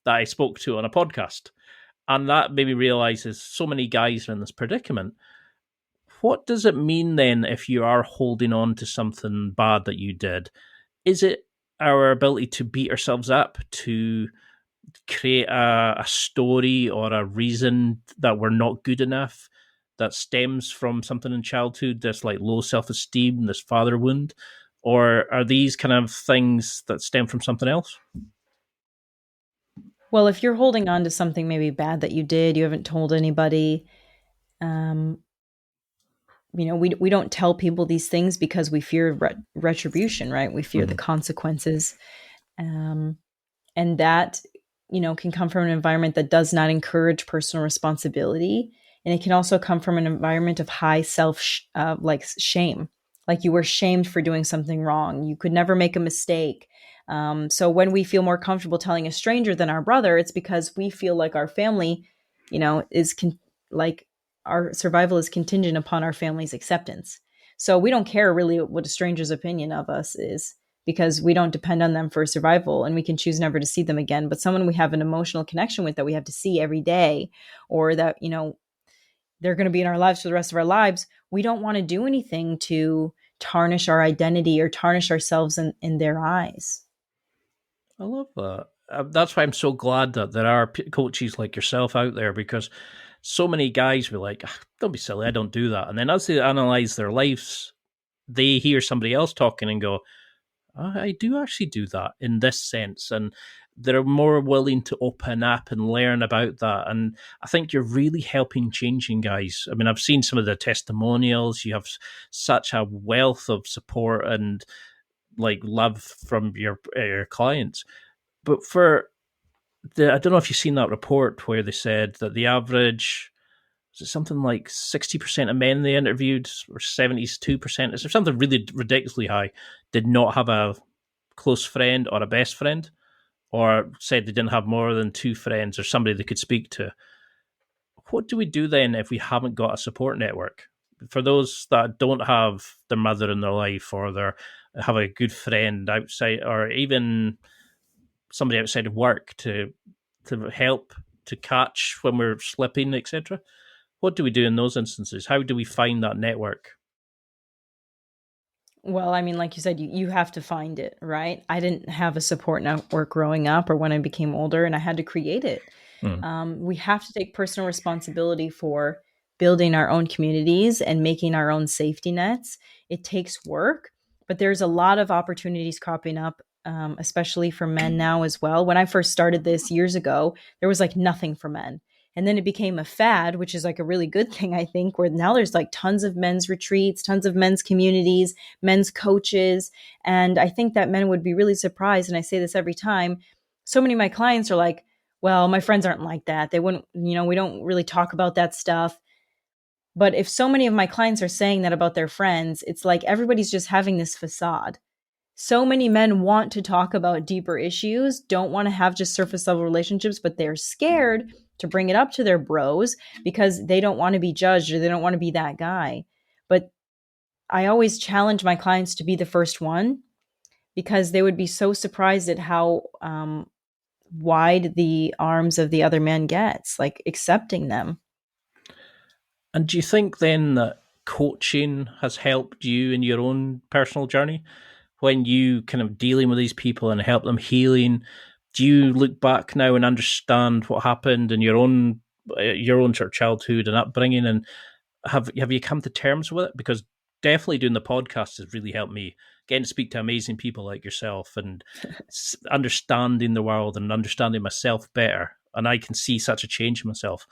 that I spoke to on a podcast. And that made me realize there's so many guys are in this predicament. What does it mean then if you are holding on to something bad that you did? Is it our ability to beat ourselves up, to create a story or a reason that we're not good enough that stems from something in childhood, this like low self-esteem, this father wound? Or are these kind of things that stem from something else? Well, if you're holding on to something maybe bad that you did, you haven't told anybody, um, we don't tell people these things because we fear retribution, right? We fear the consequences. Um, and that, can come from an environment that does not encourage personal responsibility. And it can also come from an environment of high like shame, like you were shamed for doing something wrong. You could never make a mistake. So when we feel more comfortable telling a stranger than our brother, it's because we feel like our family, like our survival is contingent upon our family's acceptance. So we don't care really what a stranger's opinion of us is, because we don't depend on them for survival, and we can choose never to see them again. But someone we have an emotional connection with that we have to see every day, or that, they're going to be in our lives for the rest of our lives, we don't want to do anything to tarnish our identity or tarnish ourselves in their eyes. I love that. That's why I'm so glad that there are coaches like yourself out there, because so many guys were like, don't be silly, I don't do that. And then as they analyze their lives, they hear somebody else talking and go, I do actually do that in this sense. And they're more willing to open up and learn about that. And I think you're really helping changing guys. I mean, I've seen some of the testimonials. You have such a wealth of support and like love from your clients. But I don't know if you've seen that report where they said that the average, is it something like 60% of men they interviewed, or 72%? Is there something really ridiculously high? Did not have a close friend or a best friend, or said they didn't have more than two friends or somebody they could speak to. What do we do then if we haven't got a support network? For those that don't have their mother in their life, or have a good friend outside, or even somebody outside of work to help to catch when we're slipping, etc. What do we do in those instances? How do we find that network? Well, I mean, like you said, you have to find it, right? I didn't have a support network growing up or when I became older, and I had to create it. We have to take personal responsibility for building our own communities and making our own safety nets. It takes work, but there's a lot of opportunities cropping up, especially for men now as well. When I first started this years ago, there was like nothing for men. And then it became a fad, which is like a really good thing, I think, where now there's like tons of men's retreats, tons of men's communities, men's coaches. And I think that men would be really surprised. And I say this every time. So many of my clients are like, well, my friends aren't like that. They wouldn't, we don't really talk about that stuff. But if so many of my clients are saying that about their friends, it's like everybody's just having this facade. So many men want to talk about deeper issues, don't want to have just surface level relationships, but they're scared to bring it up to their bros because they don't want to be judged or they don't want to be that guy. But I always challenge my clients to be the first one, because they would be so surprised at how wide the arms of the other man gets, like accepting them. And do you think then that coaching has helped you in your own personal journey when you kind of dealing with these people and help them healing? Do you look back now and understand what happened in your own sort of childhood and upbringing, and have you come to terms with it? Because definitely doing the podcast has really helped me getting to speak to amazing people like yourself and understanding the world and understanding myself better. And I can see such a change in myself.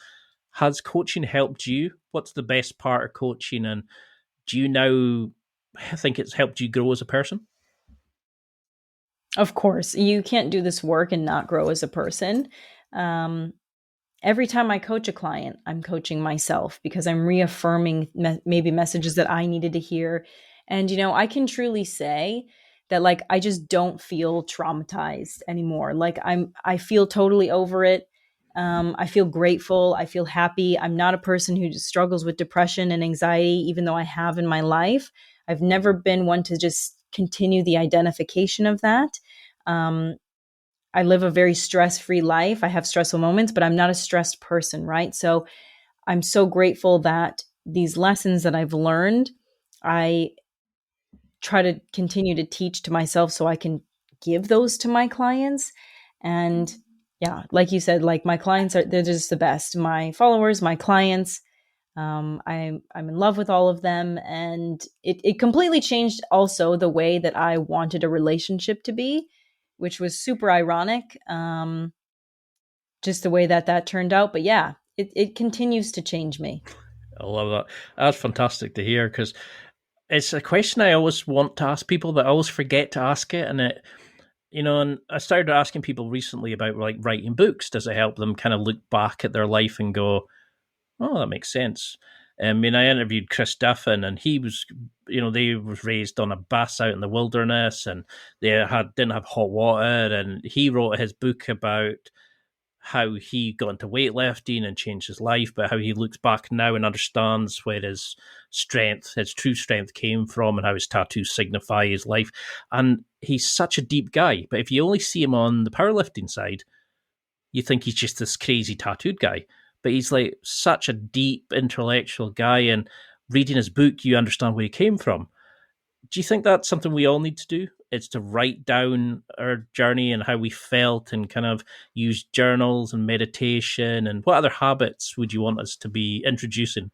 Has coaching helped you? What's the best part of coaching? And do you now think it's helped you grow as a person? Of course, you can't do this work and not grow as a person. Um, every time I coach a client, I'm coaching myself because I'm reaffirming maybe messages that I needed to hear. And, I can truly say that like I just don't feel traumatized anymore. Like I feel totally over it. I feel grateful. I feel happy. I'm not a person who just struggles with depression and anxiety, even though I have in my life. I've never been one to just continue the identification of that. Um, I live a very stress-free life. I have stressful moments, but I'm not a stressed person, right? So I'm so grateful that these lessons that I've learned, I try to continue to teach to myself so I can give those to my clients. And yeah, like you said, like my clients they're just the best. My followers, my clients, I'm in love with all of them, and it completely changed also the way that I wanted a relationship to be, which was super ironic. Just the way that turned out, but yeah, it continues to change me. I love that. That's fantastic to hear because it's a question I always want to ask people, but I always forget to ask it. And and I started asking people recently about like writing books. Does it help them kind of look back at their life and go, oh, that makes sense? I mean, I interviewed Chris Duffin, and he was, they was raised on a bus out in the wilderness, and they didn't have hot water, and he wrote his book about how he got into weightlifting and changed his life, but how he looks back now and understands where his true strength came from, and how his tattoos signify his life. And he's such a deep guy, but if you only see him on the powerlifting side, you think he's just this crazy tattooed guy. But he's like such a deep intellectual guy, and reading his book, you understand where he came from. Do you think that's something we all need to do? It's to write down our journey and how we felt and kind of use journals and meditation. And what other habits would you want us to be introducing?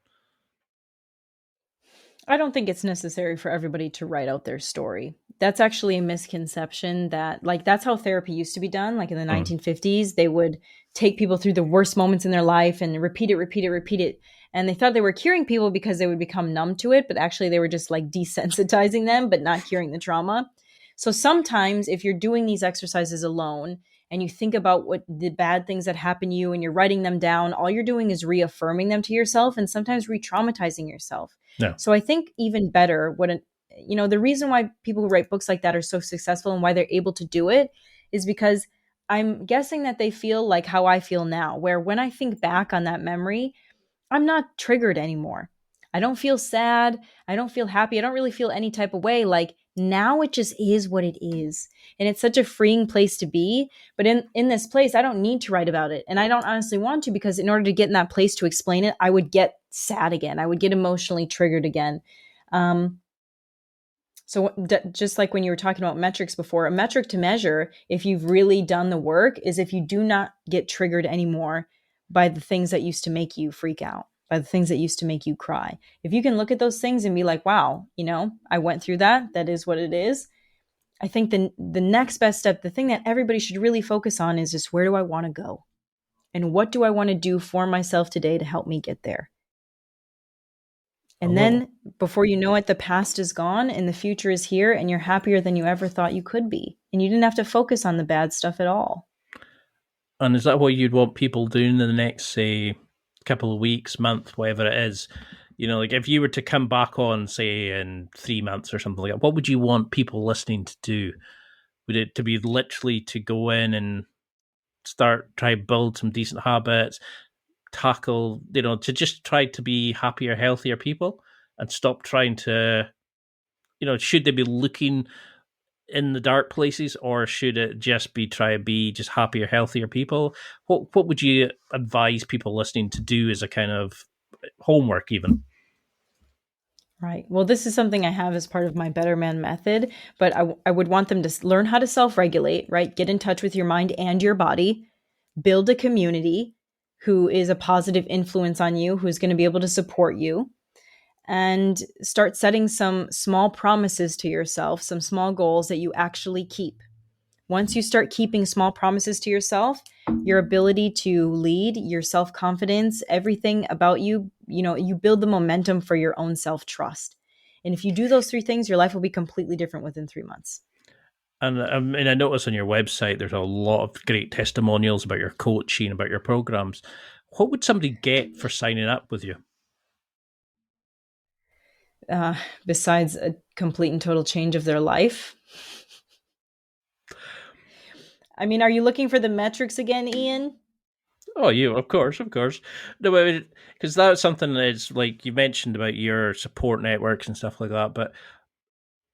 I don't think it's necessary for everybody to write out their story. That's actually a misconception that like that's how therapy used to be done. Like in the Mm. 1950s, they would take people through the worst moments in their life and repeat it, repeat it, repeat it. And they thought they were curing people because they would become numb to it, but actually they were just like desensitizing them, but not curing the trauma. So sometimes if you're doing these exercises alone and you think about what the bad things that happen to you and you're writing them down, all you're doing is reaffirming them to yourself and sometimes re-traumatizing yourself. No. So I think even better, the reason why people who write books like that are so successful and why they're able to do it is because I'm guessing that they feel like how I feel now, where when I think back on that memory, I'm not triggered anymore. I don't feel sad. I don't feel happy. I don't really feel any type of way. Like now it just is what it is. And it's such a freeing place to be. But in this place, I don't need to write about it. And I don't honestly want to, because in order to get in that place to explain it, I would get sad again. I would get emotionally triggered again. Just like when you were talking about metrics before, a metric to measure, if you've really done the work, is if you do not get triggered anymore by the things that used to make you freak out, by the things that used to make you cry. If you can look at those things and be like, wow, I went through that. That is what it is. I think the next best step, the thing that everybody should really focus on is just where do I want to go? And what do I want to do for myself today to help me get there? And then before you know it, the past is gone and the future is here and you're happier than you ever thought you could be. And you didn't have to focus on the bad stuff at all. And is that what you'd want people doing in the next, say, couple of weeks, month, whatever it is? Like if you were to come back on, say, in 3 months or something like that, what would you want people listening to do? Would it to be literally to go in and try build some decent habits, tackle, to just try to be happier, healthier people and stop trying to, should they be looking in the dark places, or should it just be try to be just happier, healthier people? What would you advise people listening to do as a kind of homework even? Right. Well, this is something I have as part of my Better Man method, but I would want them to learn how to self-regulate, right? Get in touch with your mind and your body, build a community who is a positive influence on you, who's going to be able to support you, and start setting some small promises to yourself, some small goals that you actually keep. Once you start keeping small promises to yourself, your ability to lead, your self-confidence, everything about you, you build the momentum for your own self-trust. And if you do those three things, your life will be completely different within 3 months. And I mean, I notice on your website there's a lot of great testimonials about your coaching, about your programs. What would somebody get for signing up with you? Besides a complete and total change of their life. I mean, are you looking for the metrics again, Ian? Oh, you, of course. No, because that's something that's like you mentioned about your support networks and stuff like that. But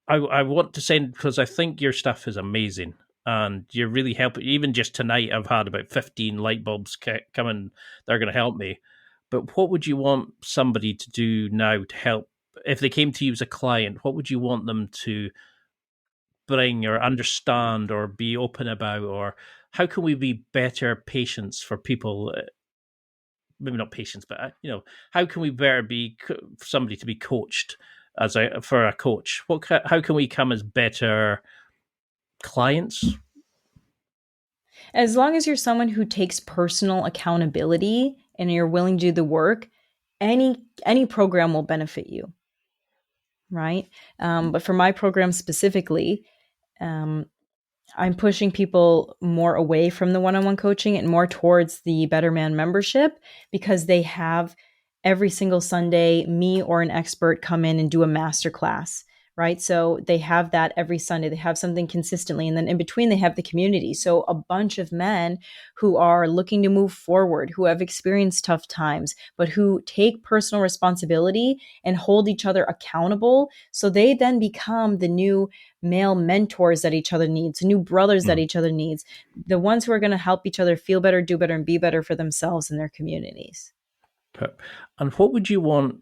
I want to send, because I think your stuff is amazing and you're really helping. Even just tonight, I've had about 15 light bulbs coming. They're going to help me. But what would you want somebody to do now to help? If they came to you as a client, what would you want them to bring or understand or be open about? Or how can we be better patients for people? Maybe not patients, but how can we better be somebody to be coached for a coach? How can we come as better clients? As long as you're someone who takes personal accountability and you're willing to do the work, any program will benefit you, right? But for my program specifically, I'm pushing people more away from the one-on-one coaching and more towards the Better Man membership, because they have every single Sunday me or an expert come in and do a master class, right? So they have that every Sunday. They have something consistently. And then in between, they have the community. So a bunch of men who are looking to move forward, who have experienced tough times, but who take personal responsibility and hold each other accountable. So they then become the new male mentors that each other needs, new brothers that each other needs, the ones who are going to help each other feel better, do better, and be better for themselves and their communities. And what would you want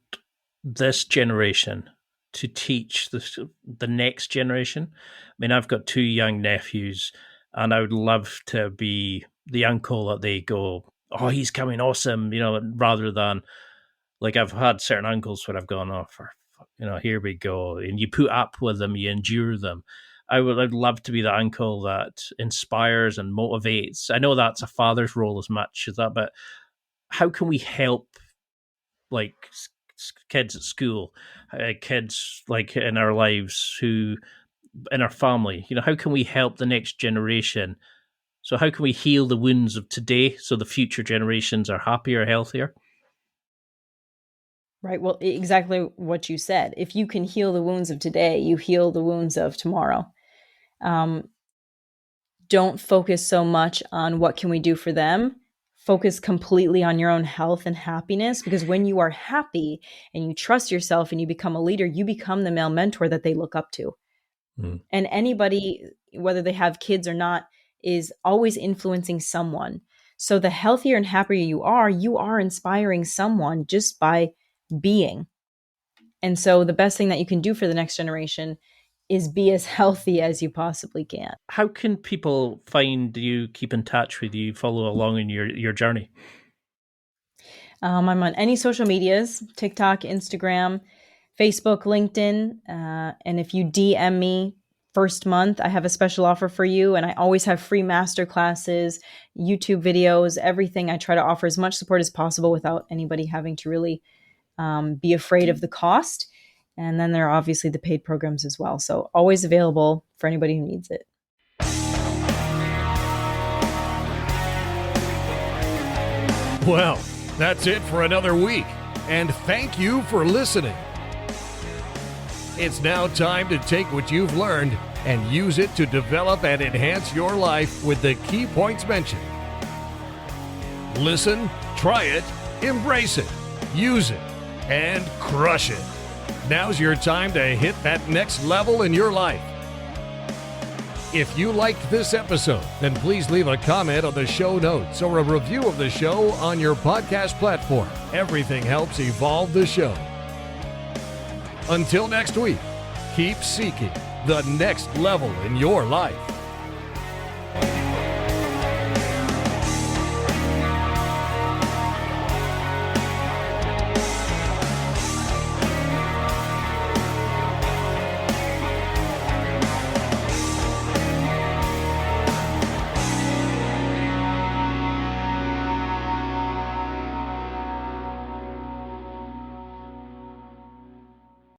this generation to teach the next generation? I mean, I've got 2 young nephews, and I would love to be the uncle that they go, oh, he's coming, awesome, rather than like I've had certain uncles where I've gone, oh, here we go. And you put up with them, you endure them. I'd love to be the uncle that inspires and motivates. I know that's a father's role as much as that, but how can we help like kids at school, kids like in our lives, who in our family, how can we help the next generation? So how can we heal the wounds of today so the future generations are happier, healthier? Right. Well, exactly what you said. If you can heal the wounds of today, you heal the wounds of tomorrow. Don't focus so much on what can we do for them. Focus completely on your own health and happiness, because when you are happy and you trust yourself and you become a leader, you become the male mentor that they look up to. And anybody, whether they have kids or not, is always influencing someone. So the healthier and happier you are inspiring someone just by being. And so the best thing that you can do for the next generation is be as healthy as you possibly can. How can people find you, keep in touch with you, follow along in your journey? I'm on any social medias, TikTok, Instagram, Facebook, LinkedIn. And if you DM me first month, I have a special offer for you. And I always have free master classes, YouTube videos, everything. I try to offer as much support as possible without anybody having to really be afraid of the cost. And then there are obviously the paid programs as well. So always available for anybody who needs it. Well, that's it for another week. And thank you for listening. It's now time to take what you've learned and use it to develop and enhance your life with the key points mentioned. Listen, try it, embrace it, use it, and crush it. Now's your time to hit that next level in your life. If you liked this episode, then please leave a comment on the show notes or a review of the show on your podcast platform. Everything helps evolve the show. Until next week, keep seeking the next level in your life.